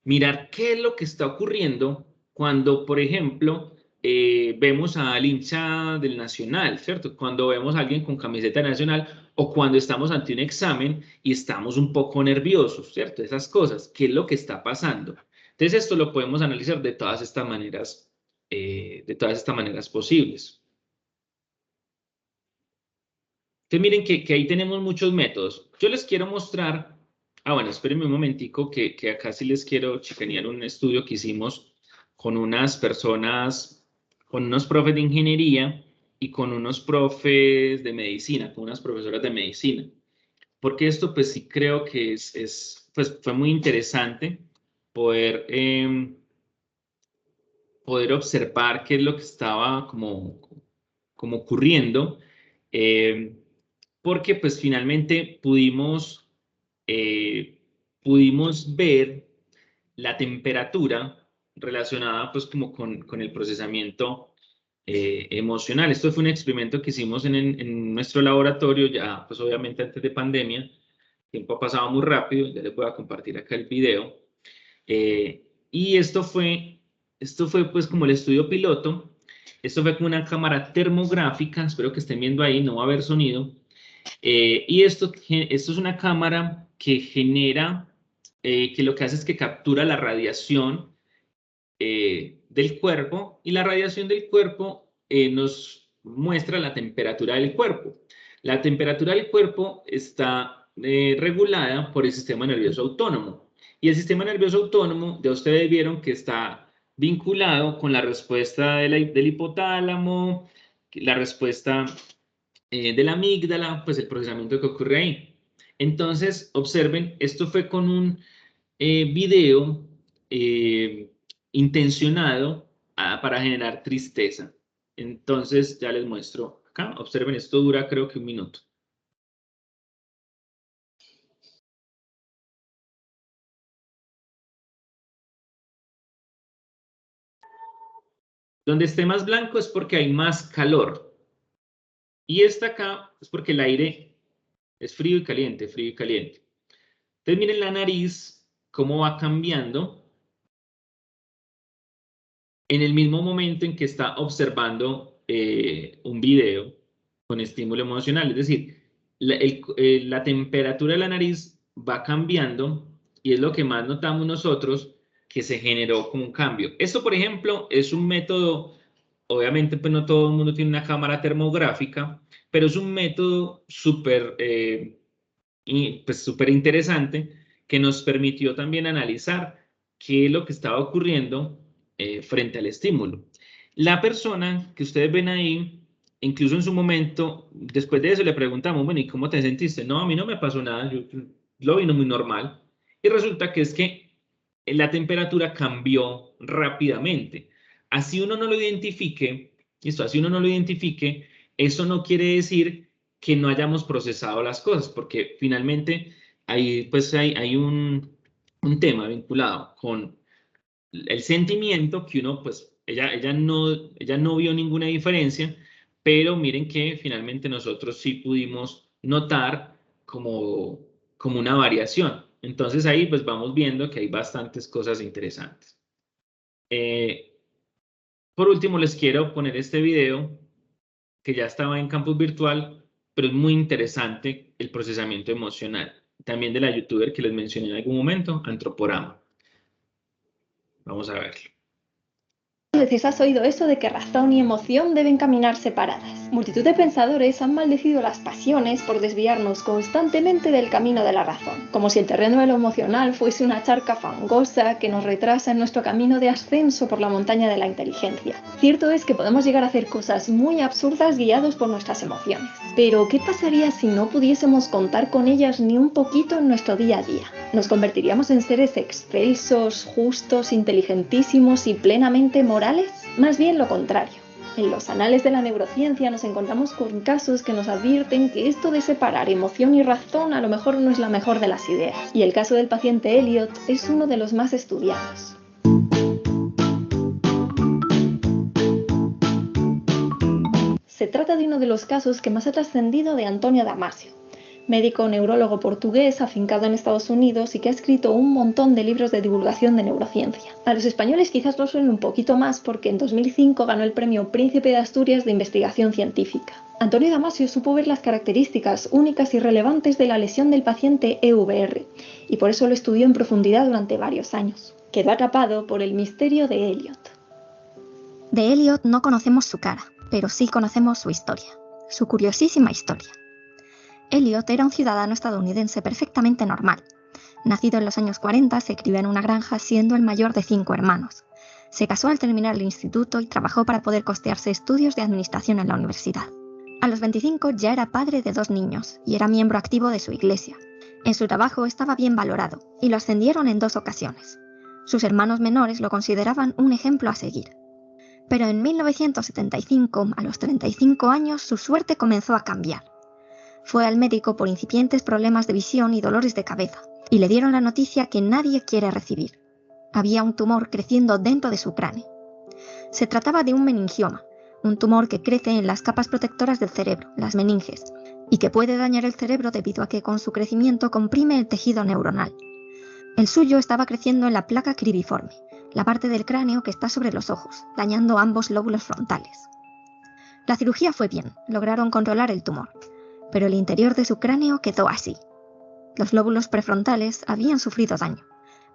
Mirar qué es lo que está ocurriendo cuando, por ejemplo, vemos al hincha del Nacional, ¿cierto? Cuando vemos a alguien con camiseta nacional o cuando estamos ante un examen y estamos un poco nerviosos, ¿cierto? Esas cosas, ¿qué es lo que está pasando? Entonces, esto lo podemos analizar de todas estas maneras posibles. Entonces, miren que ahí tenemos muchos métodos. Yo les quiero mostrar, bueno, espérenme un momentico, que acá sí les quiero chicanear un estudio que hicimos con unas personas, con unos profes de ingeniería y con unos profes de medicina, con unas profesoras de medicina. Porque esto, pues sí creo que pues fue muy interesante poder, poder observar qué es lo que estaba como ocurriendo. Eh, porque pues finalmente pudimos ver la temperatura relacionada pues como con el procesamiento emocional. Esto fue un experimento que hicimos en nuestro laboratorio ya pues obviamente antes de pandemia. El tiempo ha pasado muy rápido, ya les voy a compartir acá el video. Y esto fue esto fue pues como el estudio piloto. Esto fue con una cámara termográfica, espero que estén viendo ahí, no va a haber sonido. Y esto es una cámara que genera, que lo que hace es que captura la radiación del cuerpo, y la radiación del cuerpo nos muestra la temperatura del cuerpo. La temperatura del cuerpo está regulada por el sistema nervioso autónomo, y el sistema nervioso autónomo, ya ustedes vieron que está vinculado con la respuesta del hipotálamo, la respuesta de la amígdala, pues el procesamiento que ocurre ahí. Entonces, observen, esto fue con un video intencionado para generar tristeza. Entonces, ya les muestro acá. Observen, esto dura creo que 1 minuto. Donde esté más blanco es porque hay más calor. Y esta acá es porque el aire es frío y caliente, frío y caliente. Entonces, miren la nariz, cómo va cambiando en el mismo momento en que está observando un video con estímulo emocional. Es decir, la temperatura de la nariz va cambiando, y es lo que más notamos nosotros, que se generó como un cambio. Esto, por ejemplo, es un método, obviamente pues no todo el mundo tiene una cámara termográfica, pero es un método súper pues, súper interesante, que nos permitió también analizar qué es lo que estaba ocurriendo frente al estímulo. La persona que ustedes ven ahí, incluso en su momento, después de eso le preguntamos, bueno, ¿y cómo te sentiste? No, a mí no me pasó nada, yo lo vino muy normal. Y resulta que es que la temperatura cambió rápidamente. Así uno no lo identifique, así uno no lo identifique, eso no quiere decir que no hayamos procesado las cosas, porque finalmente pues hay un tema vinculado con el sentimiento que uno, pues ella no vio ninguna diferencia, pero miren que finalmente nosotros sí pudimos notar como una variación. Entonces ahí pues vamos viendo que hay bastantes cosas interesantes. Por último, les quiero poner este video que ya estaba en campus virtual, pero es muy interesante el procesamiento emocional. También de la youtuber que les mencioné en algún momento, Antroporama. Vamos a verlo. ¿Cuántas veces has oído eso de que razón y emoción deben caminar separadas? Multitud de pensadores han maldecido las pasiones por desviarnos constantemente del camino de la razón, como si el terreno de lo emocional fuese una charca fangosa que nos retrasa en nuestro camino de ascenso por la montaña de la inteligencia. Cierto es que podemos llegar a hacer cosas muy absurdas guiados por nuestras emociones. Pero, ¿qué pasaría si no pudiésemos contar con ellas ni un poquito en nuestro día a día? ¿Nos convertiríamos en seres excelsos, justos, inteligentísimos y plenamente morales? Más bien lo contrario. En los anales de la neurociencia nos encontramos con casos que nos advierten que esto de separar emoción y razón a lo mejor no es la mejor de las ideas. Y el caso del paciente Elliot es uno de los más estudiados. Se trata de uno de los casos que más ha trascendido de Antonio Damasio, médico neurólogo portugués afincado en Estados Unidos y que ha escrito un montón de libros de divulgación de neurociencia. A los españoles quizás nos suene un poquito más porque en 2005 ganó el premio Príncipe de Asturias de Investigación Científica. Antonio Damasio supo ver las características únicas y relevantes de la lesión del paciente EVR y por eso lo estudió en profundidad durante varios años. Quedó atrapado por el misterio de Elliot. De Elliot no conocemos su cara, pero sí conocemos su historia, su curiosísima historia. Elliot era un ciudadano estadounidense perfectamente normal. Nacido en los años 40, se crió en una granja siendo el mayor de 5 hermanos. Se casó al terminar el instituto y trabajó para poder costearse estudios de administración en la universidad. A los 25 ya era padre de 2 niños y era miembro activo de su iglesia. En su trabajo estaba bien valorado y lo ascendieron en 2 ocasiones. Sus hermanos menores lo consideraban un ejemplo a seguir. Pero en 1975, a los 35 años, su suerte comenzó a cambiar. Fue al médico por incipientes problemas de visión y dolores de cabeza, y le dieron la noticia que nadie quiere recibir. Había un tumor creciendo dentro de su cráneo. Se trataba de un meningioma, un tumor que crece en las capas protectoras del cerebro, las meninges, y que puede dañar el cerebro debido a que con su crecimiento comprime el tejido neuronal. El suyo estaba creciendo en la placa cribiforme, la parte del cráneo que está sobre los ojos, dañando ambos lóbulos frontales. La cirugía fue bien, lograron controlar el tumor, pero el interior de su cráneo quedó así. Los lóbulos prefrontales habían sufrido daño,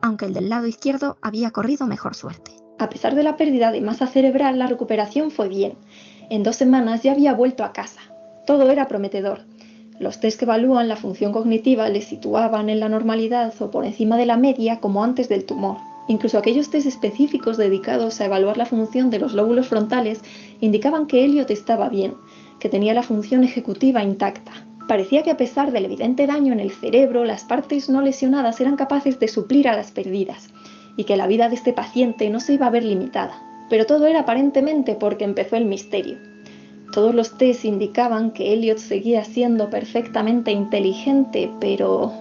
aunque el del lado izquierdo había corrido mejor suerte. A pesar de la pérdida de masa cerebral, la recuperación fue bien. En 2 semanas ya había vuelto a casa. Todo era prometedor. Los test que evalúan la función cognitiva le situaban en la normalidad o por encima de la media como antes del tumor. Incluso aquellos test específicos dedicados a evaluar la función de los lóbulos frontales indicaban que Elliot estaba bien, que tenía la función ejecutiva intacta. Parecía que a pesar del evidente daño en el cerebro, las partes no lesionadas eran capaces de suplir a las perdidas, y que la vida de este paciente no se iba a ver limitada. Pero todo era aparentemente porque empezó el misterio. Todos los tests indicaban que Elliot seguía siendo perfectamente inteligente, pero...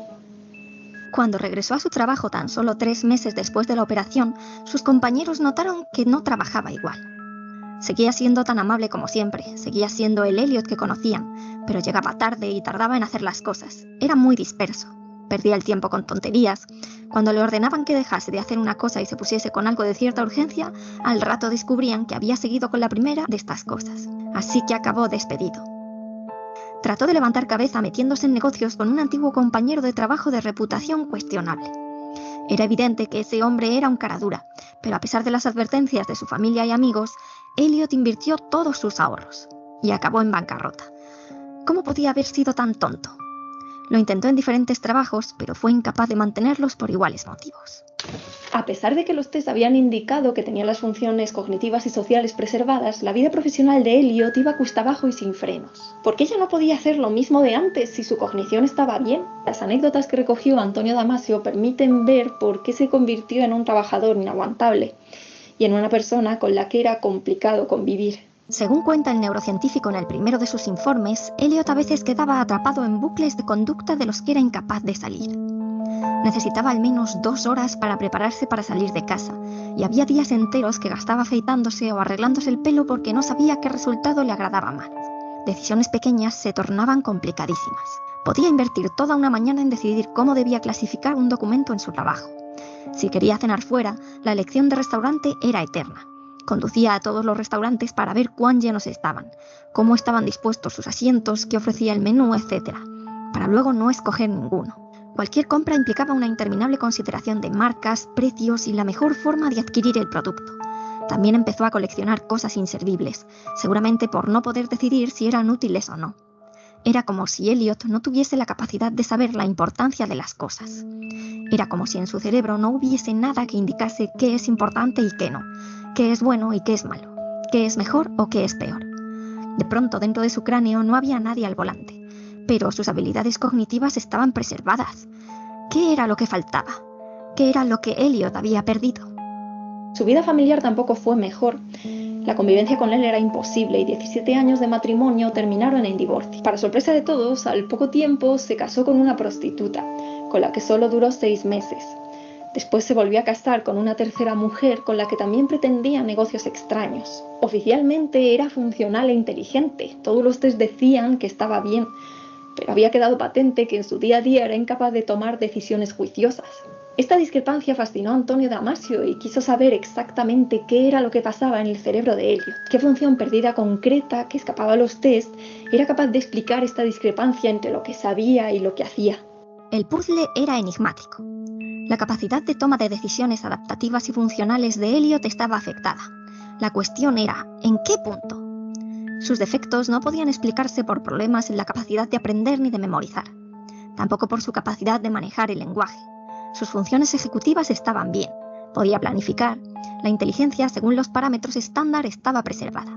Cuando regresó a su trabajo tan solo 3 meses después de la operación, sus compañeros notaron que no trabajaba igual. Seguía siendo tan amable como siempre, seguía siendo el Elliot que conocían, pero llegaba tarde y tardaba en hacer las cosas. Era muy disperso. Perdía el tiempo con tonterías. Cuando le ordenaban que dejase de hacer una cosa y se pusiese con algo de cierta urgencia, al rato descubrían que había seguido con la primera de estas cosas. Así que acabó despedido. Trató de levantar cabeza metiéndose en negocios con un antiguo compañero de trabajo de reputación cuestionable. Era evidente que ese hombre era un cara dura, pero a pesar de las advertencias de su familia y amigos, Elliot invirtió todos sus ahorros y acabó en bancarrota. ¿Cómo podía haber sido tan tonto? Lo intentó en diferentes trabajos, pero fue incapaz de mantenerlos por iguales motivos. A pesar de que los test habían indicado que tenía las funciones cognitivas y sociales preservadas, la vida profesional de Elliot iba cuesta abajo y sin frenos. ¿Por qué ella no podía hacer lo mismo de antes si su cognición estaba bien? Las anécdotas que recogió Antonio Damasio permiten ver por qué se convirtió en un trabajador inaguantable y en una persona con la que era complicado convivir. Según cuenta el neurocientífico en el primero de sus informes, Elliot a veces quedaba atrapado en bucles de conducta de los que era incapaz de salir. Necesitaba al menos 2 horas para prepararse para salir de casa, y había días enteros que gastaba afeitándose o arreglándose el pelo porque no sabía qué resultado le agradaba más. Decisiones pequeñas se tornaban complicadísimas. Podía invertir toda una mañana en decidir cómo debía clasificar un documento en su trabajo. Si quería cenar fuera, la elección de restaurante era eterna. Conducía a todos los restaurantes para ver cuán llenos estaban, cómo estaban dispuestos sus asientos, qué ofrecía el menú, etc., para luego no escoger ninguno. Cualquier compra implicaba una interminable consideración de marcas, precios y la mejor forma de adquirir el producto. También empezó a coleccionar cosas inservibles, seguramente por no poder decidir si eran útiles o no. Era como si Elliot no tuviese la capacidad de saber la importancia de las cosas. Era como si en su cerebro no hubiese nada que indicase qué es importante y qué no, qué es bueno y qué es malo, qué es mejor o qué es peor. De pronto, dentro de su cráneo no había nadie al volante, pero sus habilidades cognitivas estaban preservadas. ¿Qué era lo que faltaba? ¿Qué era lo que Elliot había perdido? Su vida familiar tampoco fue mejor. La convivencia con él era imposible y 17 años de matrimonio terminaron en divorcio. Para sorpresa de todos, al poco tiempo se casó con una prostituta, con la que solo duró 6 meses. Después se volvió a casar con una tercera mujer con la que también pretendía negocios extraños. Oficialmente era funcional e inteligente. Todos los test decían que estaba bien, pero había quedado patente que en su día a día era incapaz de tomar decisiones juiciosas. Esta discrepancia fascinó a Antonio Damasio y quiso saber exactamente qué era lo que pasaba en el cerebro de Elliot, qué función perdida concreta que escapaba a los test era capaz de explicar esta discrepancia entre lo que sabía y lo que hacía. El puzzle era enigmático. La capacidad de toma de decisiones adaptativas y funcionales de Elliot estaba afectada. La cuestión era, ¿en qué punto? Sus defectos no podían explicarse por problemas en la capacidad de aprender ni de memorizar, tampoco por su capacidad de manejar el lenguaje. Sus funciones ejecutivas estaban bien, podía planificar, la inteligencia según los parámetros estándar estaba preservada.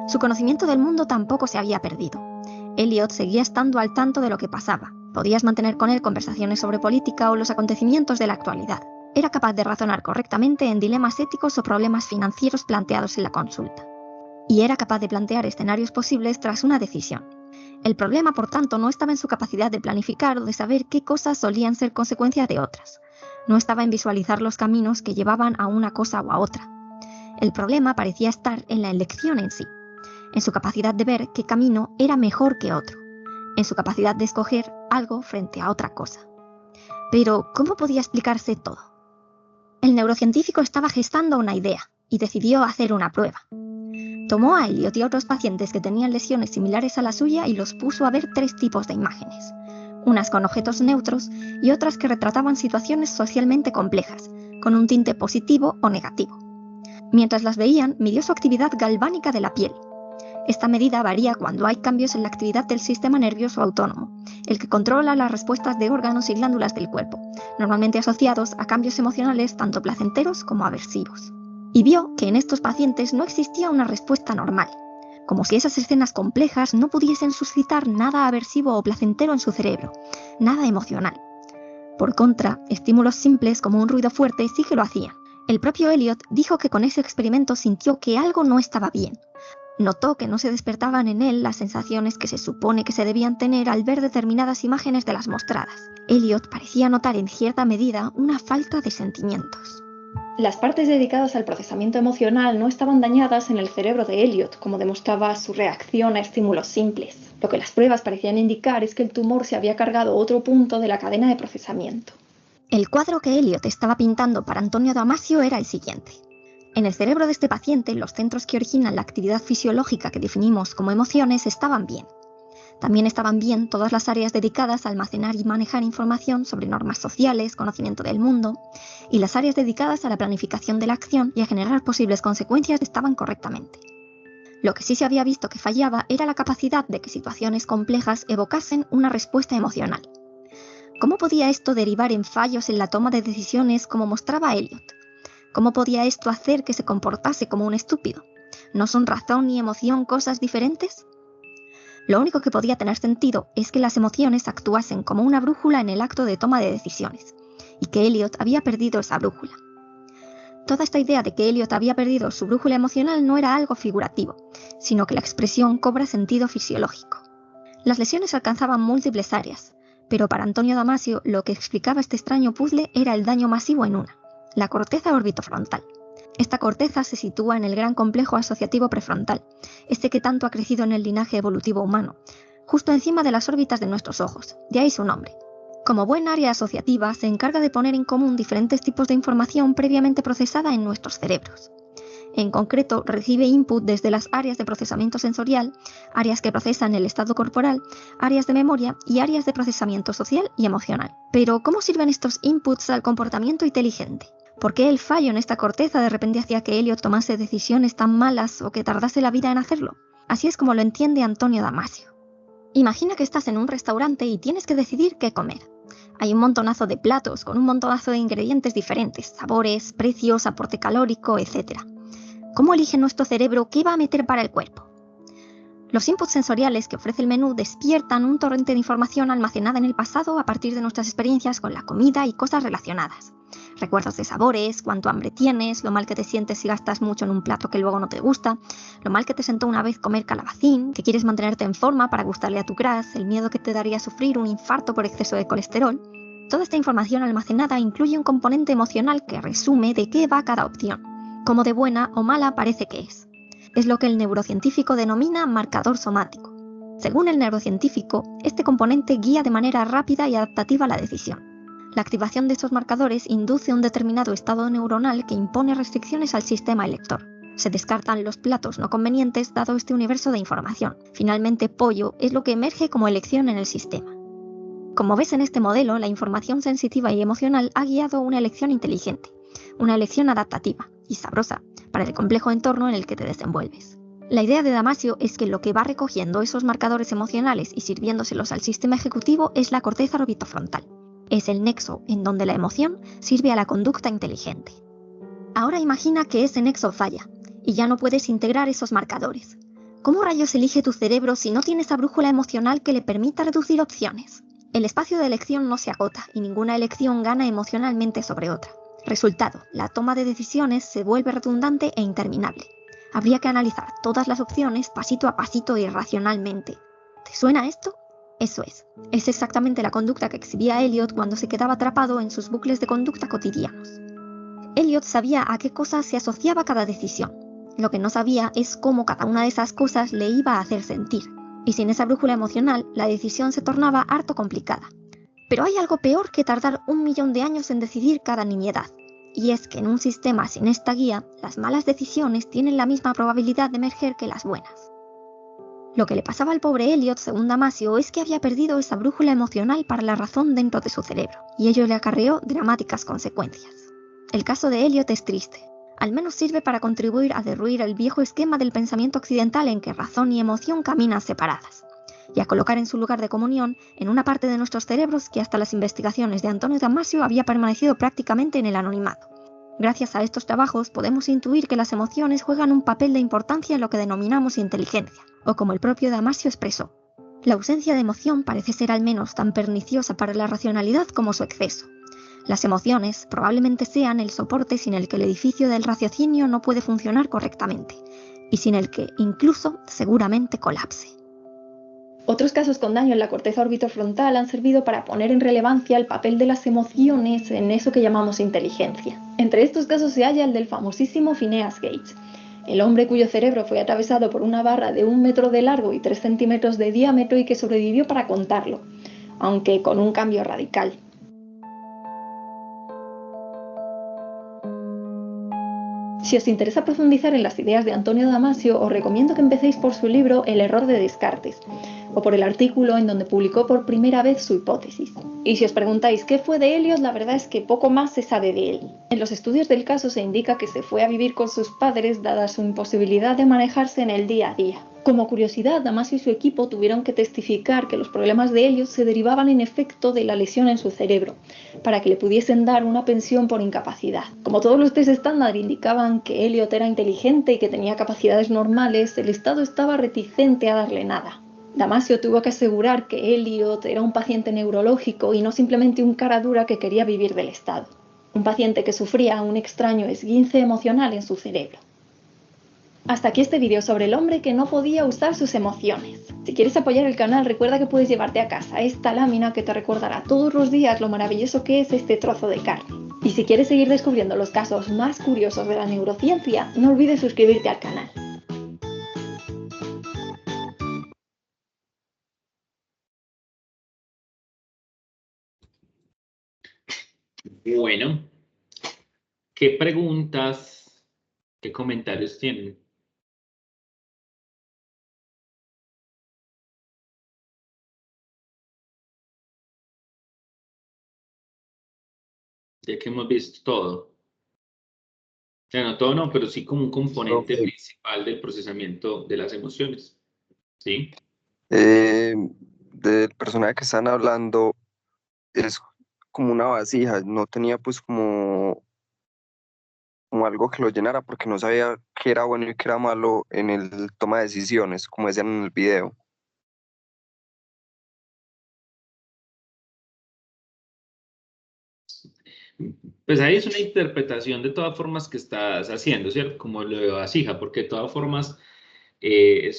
Su conocimiento del mundo tampoco se había perdido. Elliot seguía estando al tanto de lo que pasaba, podías mantener con él conversaciones sobre política o los acontecimientos de la actualidad. Era capaz de razonar correctamente en dilemas éticos o problemas financieros planteados en la consulta. Y era capaz de plantear escenarios posibles tras una decisión. El problema, por tanto, no estaba en su capacidad de planificar o de saber qué cosas solían ser consecuencia de otras. No estaba en visualizar los caminos que llevaban a una cosa o a otra. El problema parecía estar en la elección en sí, en su capacidad de ver qué camino era mejor que otro, en su capacidad de escoger algo frente a otra cosa. Pero, ¿cómo podía explicarse todo? El neurocientífico estaba gestando una idea y decidió hacer una prueba. Tomó a Elliot y a otros pacientes que tenían lesiones similares a la suya y los puso a ver 3 tipos de imágenes. Unas con objetos neutros y otras que retrataban situaciones socialmente complejas, con un tinte positivo o negativo. Mientras las veían, midió su actividad galvánica de la piel. Esta medida varía cuando hay cambios en la actividad del sistema nervioso autónomo, el que controla las respuestas de órganos y glándulas del cuerpo, normalmente asociados a cambios emocionales tanto placenteros como aversivos. Y vio que en estos pacientes no existía una respuesta normal, como si esas escenas complejas no pudiesen suscitar nada aversivo o placentero en su cerebro, nada emocional. Por contra, estímulos simples como un ruido fuerte sí que lo hacían. El propio Elliot dijo que con ese experimento sintió que algo no estaba bien. Notó que no se despertaban en él las sensaciones que se supone que se debían tener al ver determinadas imágenes de las mostradas. Elliot parecía notar en cierta medida una falta de sentimientos. Las partes dedicadas al procesamiento emocional no estaban dañadas en el cerebro de Elliot, como demostraba su reacción a estímulos simples. Lo que las pruebas parecían indicar es que el tumor se había cargado otro punto de la cadena de procesamiento. El cuadro que Elliot estaba pintando para Antonio Damasio era el siguiente. En el cerebro de este paciente, los centros que originan la actividad fisiológica que definimos como emociones estaban bien. También estaban bien todas las áreas dedicadas a almacenar y manejar información sobre normas sociales, conocimiento del mundo, y las áreas dedicadas a la planificación de la acción y a generar posibles consecuencias estaban correctamente. Lo que sí se había visto que fallaba era la capacidad de que situaciones complejas evocasen una respuesta emocional. ¿Cómo podía esto derivar en fallos en la toma de decisiones como mostraba Elliot? ¿Cómo podía esto hacer que se comportase como un estúpido? ¿No son razón y emoción cosas diferentes? Lo único que podía tener sentido es que las emociones actuasen como una brújula en el acto de toma de decisiones, y que Elliot había perdido esa brújula. Toda esta idea de que Elliot había perdido su brújula emocional no era algo figurativo, sino que la expresión cobra sentido fisiológico. Las lesiones alcanzaban múltiples áreas, pero para Antonio Damasio lo que explicaba este extraño puzzle era el daño masivo en una, la corteza orbitofrontal. Esta corteza se sitúa en el gran complejo asociativo prefrontal, este que tanto ha crecido en el linaje evolutivo humano, justo encima de las órbitas de nuestros ojos, de ahí su nombre. Como buen área asociativa, se encarga de poner en común diferentes tipos de información previamente procesada en nuestros cerebros. En concreto, recibe input desde las áreas de procesamiento sensorial, áreas que procesan el estado corporal, áreas de memoria y áreas de procesamiento social y emocional. Pero, ¿cómo sirven estos inputs al comportamiento inteligente? ¿Por qué el fallo en esta corteza de repente hacía que Elliot tomase decisiones tan malas o que tardase la vida en hacerlo? Así es como lo entiende Antonio Damasio. Imagina que estás en un restaurante y tienes que decidir qué comer. Hay un montonazo de platos con un montonazo de ingredientes diferentes, sabores, precios, aporte calórico, etc. ¿Cómo elige nuestro cerebro qué va a meter para el cuerpo? Los inputs sensoriales que ofrece el menú despiertan un torrente de información almacenada en el pasado a partir de nuestras experiencias con la comida y cosas relacionadas. Recuerdos de sabores, cuánto hambre tienes, lo mal que te sientes si gastas mucho en un plato que luego no te gusta, lo mal que te sentó una vez comer calabacín, que quieres mantenerte en forma para gustarle a tu crush, el miedo que te daría sufrir un infarto por exceso de colesterol. Toda esta información almacenada incluye un componente emocional que resume de qué va cada opción, cómo de buena o mala parece que es. Es lo que el neurocientífico denomina marcador somático. Según el neurocientífico, este componente guía de manera rápida y adaptativa la decisión. La activación de estos marcadores induce un determinado estado neuronal que impone restricciones al sistema elector. Se descartan los platos no convenientes dado este universo de información. Finalmente, pollo es lo que emerge como elección en el sistema. Como ves en este modelo, la información sensitiva y emocional ha guiado una elección inteligente, una elección adaptativa y sabrosa para el complejo entorno en el que te desenvuelves. La idea de Damasio es que lo que va recogiendo esos marcadores emocionales y sirviéndoselos al sistema ejecutivo es la corteza orbitofrontal. Es el nexo en donde la emoción sirve a la conducta inteligente. Ahora imagina que ese nexo falla y ya no puedes integrar esos marcadores. ¿Cómo rayos elige tu cerebro si no tiene esa brújula emocional que le permita reducir opciones? El espacio de elección no se agota y ninguna elección gana emocionalmente sobre otra. Resultado, la toma de decisiones se vuelve redundante e interminable. Habría que analizar todas las opciones pasito a pasito y racionalmente. ¿Te suena esto? Eso es. Es exactamente la conducta que exhibía Elliot cuando se quedaba atrapado en sus bucles de conducta cotidianos. Elliot sabía a qué cosas se asociaba cada decisión. Lo que no sabía es cómo cada una de esas cosas le iba a hacer sentir. Y sin esa brújula emocional, la decisión se tornaba harto complicada. Pero hay algo peor que tardar 1.000.000 de años en decidir cada nimiedad. Y es que en un sistema sin esta guía, las malas decisiones tienen la misma probabilidad de emerger que las buenas. Lo que le pasaba al pobre Elliot, según Damasio, es que había perdido esa brújula emocional para la razón dentro de su cerebro, y ello le acarreó dramáticas consecuencias. El caso de Elliot es triste. Al menos sirve para contribuir a derruir el viejo esquema del pensamiento occidental en que razón y emoción caminan separadas, y a colocar en su lugar de comunión en una parte de nuestros cerebros que hasta las investigaciones de Antonio Damasio había permanecido prácticamente en el anonimato. Gracias a estos trabajos podemos intuir que las emociones juegan un papel de importancia en lo que denominamos inteligencia, o como el propio Damasio expresó, la ausencia de emoción parece ser al menos tan perniciosa para la racionalidad como su exceso. Las emociones probablemente sean el soporte sin el que el edificio del raciocinio no puede funcionar correctamente, y sin el que incluso seguramente colapse. Otros casos con daño en la corteza orbitofrontal han servido para poner en relevancia el papel de las emociones en eso que llamamos inteligencia. Entre estos casos se halla el del famosísimo Phineas Gage, el hombre cuyo cerebro fue atravesado por una barra de 1 metro de largo y 3 centímetros de diámetro y que sobrevivió para contarlo, aunque con un cambio radical. Si os interesa profundizar en las ideas de Antonio Damasio, os recomiendo que empecéis por su libro El error de Descartes, o por el artículo en donde publicó por primera vez su hipótesis. Y si os preguntáis qué fue de Elliot, la verdad es que poco más se sabe de él. En los estudios del caso se indica que se fue a vivir con sus padres dada su imposibilidad de manejarse en el día a día. Como curiosidad, Damasio y su equipo tuvieron que testificar que los problemas de Elliot se derivaban en efecto de la lesión en su cerebro, para que le pudiesen dar una pensión por incapacidad. Como todos los test estándar indicaban que Elliot era inteligente y que tenía capacidades normales, el Estado estaba reticente a darle nada. Damasio tuvo que asegurar que Elliot era un paciente neurológico y no simplemente un cara dura que quería vivir del Estado. Un paciente que sufría un extraño esguince emocional en su cerebro. Hasta aquí este vídeo sobre el hombre que no podía usar sus emociones. Si quieres apoyar el canal, recuerda que puedes llevarte a casa esta lámina que te recordará todos los días lo maravilloso que es este trozo de carne. Y si quieres seguir descubriendo los casos más curiosos de la neurociencia, no olvides suscribirte al canal. Bueno, ¿qué preguntas, qué comentarios tienen? Ya que hemos visto todo. O sea, no todo no, pero sí como un componente principal del procesamiento de las emociones. ¿Sí? Del personaje que están hablando es como una vasija, no tenía pues como algo que lo llenara porque no sabía qué era bueno y qué era malo en el toma de decisiones, como decían en el video. Pues ahí es una interpretación de todas formas que estás haciendo, ¿cierto? Como lo de vasija, porque de todas formas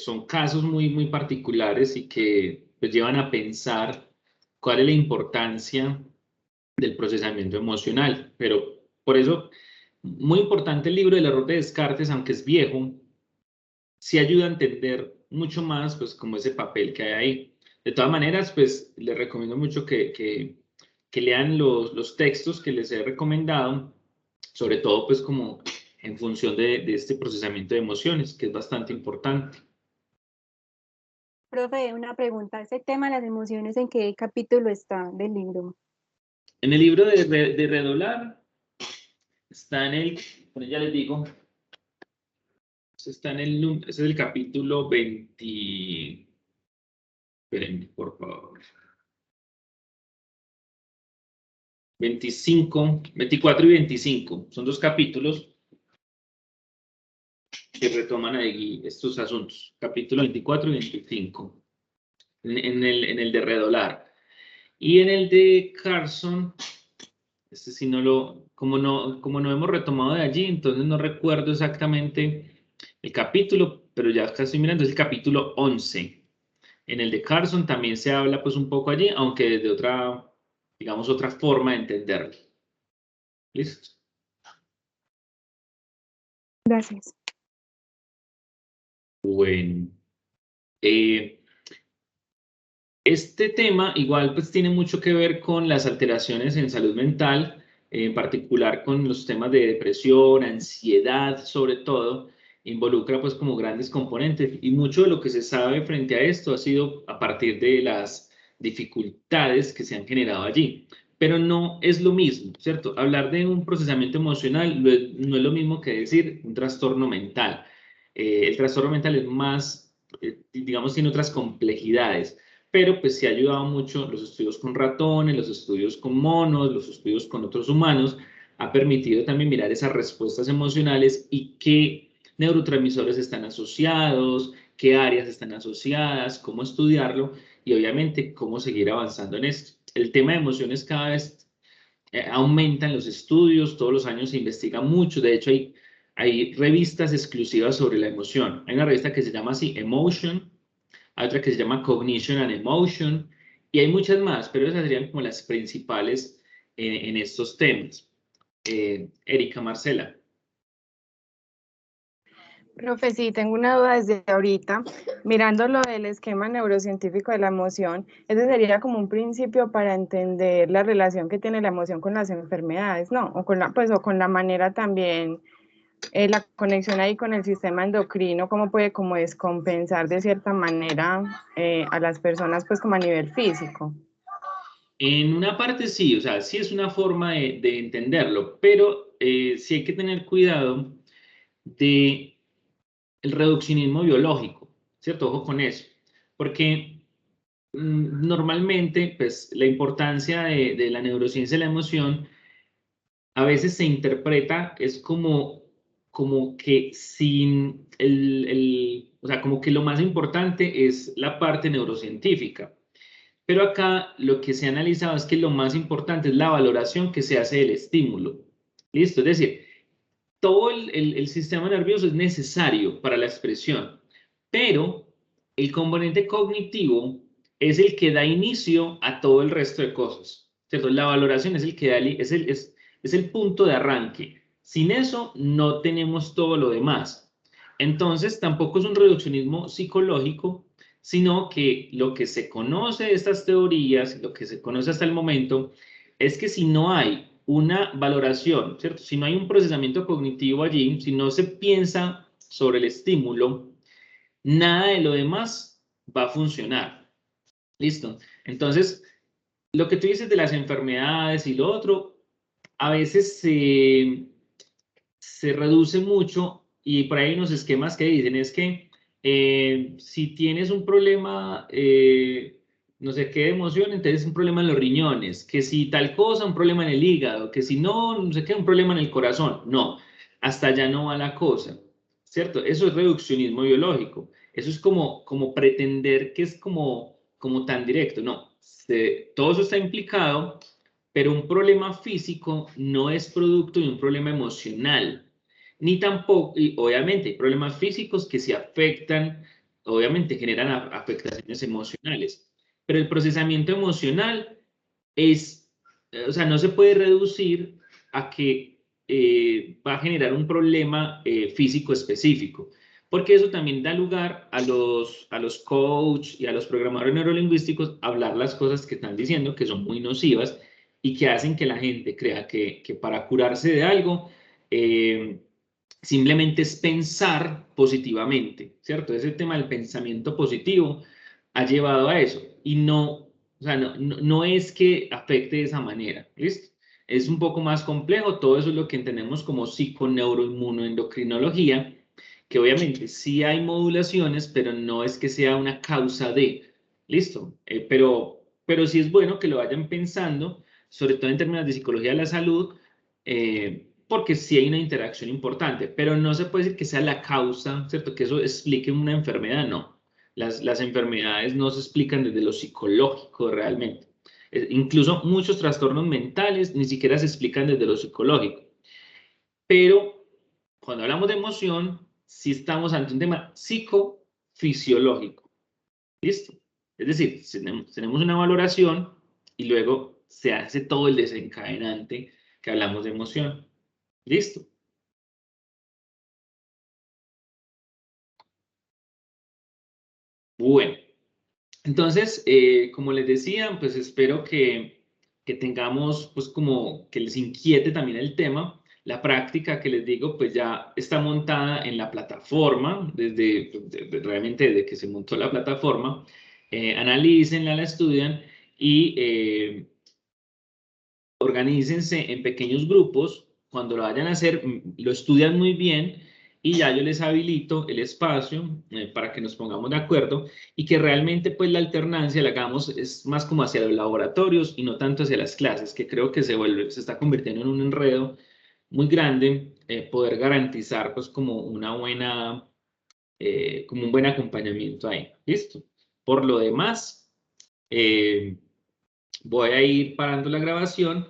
son casos muy, muy particulares y que pues, llevan a pensar cuál es la importancia del procesamiento emocional. Pero por eso, muy importante el libro del error de Descartes, aunque es viejo, sí ayuda a entender mucho más, pues, como ese papel que hay ahí. De todas maneras, pues, les recomiendo mucho que lean los textos que les he recomendado, sobre todo, pues, como en función de este procesamiento de emociones, que es bastante importante. Profe, una pregunta. ¿Ese tema de las emociones en qué capítulo está del libro? En el libro de Redoblar, está en el, bueno, ya les digo, está en ese es el capítulo 20. Esperen, por favor. 25, 24 y 25. Son 2 capítulos que retoman ahí estos asuntos. Capítulo 24 y 25. En el de Redoblar. Y en el de Carson, este sí no lo, como no hemos retomado de allí, entonces no recuerdo exactamente el capítulo, pero ya casi mirando, es el capítulo 11. En el de Carson también se habla pues un poco allí, aunque desde otra, digamos, otra forma de entenderlo. ¿Listo? Gracias. Bueno. Este tema igual pues tiene mucho que ver con las alteraciones en salud mental en particular con los temas de depresión, ansiedad, sobre todo, involucra pues como grandes componentes y mucho de lo que se sabe frente a esto ha sido a partir de las dificultades que se han generado allí. Pero no es lo mismo, ¿cierto? Hablar de un procesamiento emocional no es lo mismo que decir un trastorno mental. El trastorno mental es más, digamos, tiene otras complejidades, pero pues se ha ayudado mucho los estudios con ratones, los estudios con monos, los estudios con otros humanos, ha permitido también mirar esas respuestas emocionales y qué neurotransmisores están asociados, qué áreas están asociadas, cómo estudiarlo y obviamente cómo seguir avanzando en esto. El tema de emociones cada vez aumenta en los estudios, todos los años se investiga mucho, de hecho hay revistas exclusivas sobre la emoción. Hay una revista que se llama así Emotion, hay otra que se llama Cognition and Emotion, y hay muchas más, pero esas serían como las principales en estos temas. Erika, Marcela. Profe, sí, tengo una duda desde ahorita. Mirando lo del esquema neurocientífico de la emoción, ese sería como un principio para entender la relación que tiene la emoción con las enfermedades, ¿no? O con la manera también, la conexión ahí con el sistema endocrino, cómo puede como descompensar de cierta manera a las personas, pues como a nivel físico. En una parte sí, o sea, sí es una forma de entenderlo, pero sí hay que tener cuidado de el reduccionismo biológico, ¿cierto? Ojo con eso, porque normalmente, pues, la importancia de la neurociencia de la emoción a veces se interpreta, es como que sin o sea, como que lo más importante es la parte neurocientífica. Pero acá lo que se ha analizado es que lo más importante es la valoración que se hace del estímulo. ¿Listo? Es decir, todo el sistema nervioso es necesario para la expresión, pero el componente cognitivo es el que da inicio a todo el resto de cosas, ¿cierto? La valoración es el que da, es el punto de arranque. Sin eso no tenemos todo lo demás. Entonces, tampoco es un reduccionismo psicológico, sino que lo que se conoce de estas teorías, lo que se conoce hasta el momento, es que si no hay una valoración, ¿cierto? Si no hay un procesamiento cognitivo allí, si no se piensa sobre el estímulo, nada de lo demás va a funcionar. ¿Listo? Entonces, lo que tú dices de las enfermedades y lo otro, a veces se reduce mucho y por ahí hay unos esquemas que dicen es que si tienes un problema, no sé qué de emoción, entonces es un problema en los riñones, que si tal cosa, un problema en el hígado, que si no, no sé qué, un problema en el corazón. No, hasta allá no va la cosa, ¿cierto? Eso es reduccionismo biológico. Eso es como pretender que es como tan directo. No, todo eso está implicado, pero un problema físico no es producto de un problema emocional, ni tampoco, y obviamente hay problemas físicos que se afectan, obviamente generan afectaciones emocionales, pero el procesamiento emocional es, o sea, no se puede reducir a que va a generar un problema físico específico, porque eso también da lugar a los coach y a los programadores neurolingüísticos a hablar las cosas que están diciendo, que son muy nocivas y que hacen que la gente crea que para curarse de algo, simplemente es pensar positivamente, ¿cierto? Ese tema del pensamiento positivo ha llevado a eso y no, o sea, no es que afecte de esa manera, ¿listo? Es un poco más complejo, todo eso es lo que entendemos como psiconeuroinmunoendocrinología, que obviamente sí hay modulaciones, pero no es que sea una causa de, ¿listo? Pero sí es bueno que lo vayan pensando, sobre todo en términos de psicología de la salud, porque sí hay una interacción importante, pero no se puede decir que sea la causa, ¿cierto? Que eso explique una enfermedad, no. Las enfermedades no se explican desde lo psicológico realmente. Incluso muchos trastornos mentales ni siquiera se explican desde lo psicológico. Pero cuando hablamos de emoción, sí estamos ante un tema psicofisiológico. ¿Listo? Es decir, tenemos una valoración y luego se hace todo el desencadenante que hablamos de emoción. ¿Listo? Bueno, entonces, como les decía, pues espero que que tengamos, pues como que les inquiete también el tema. La práctica que les digo, pues ya está montada en la plataforma, realmente desde que se montó la plataforma. Analícenla, la estudian y organícense en pequeños grupos. Cuando lo vayan a hacer, lo estudian muy bien y ya yo les habilito el espacio para que nos pongamos de acuerdo y que realmente pues la alternancia la hagamos es más como hacia los laboratorios y no tanto hacia las clases, que creo que se está convirtiendo en un enredo muy grande, poder garantizar pues como una buena, como un buen acompañamiento ahí. ¿Listo? Por lo demás, voy a ir parando la grabación.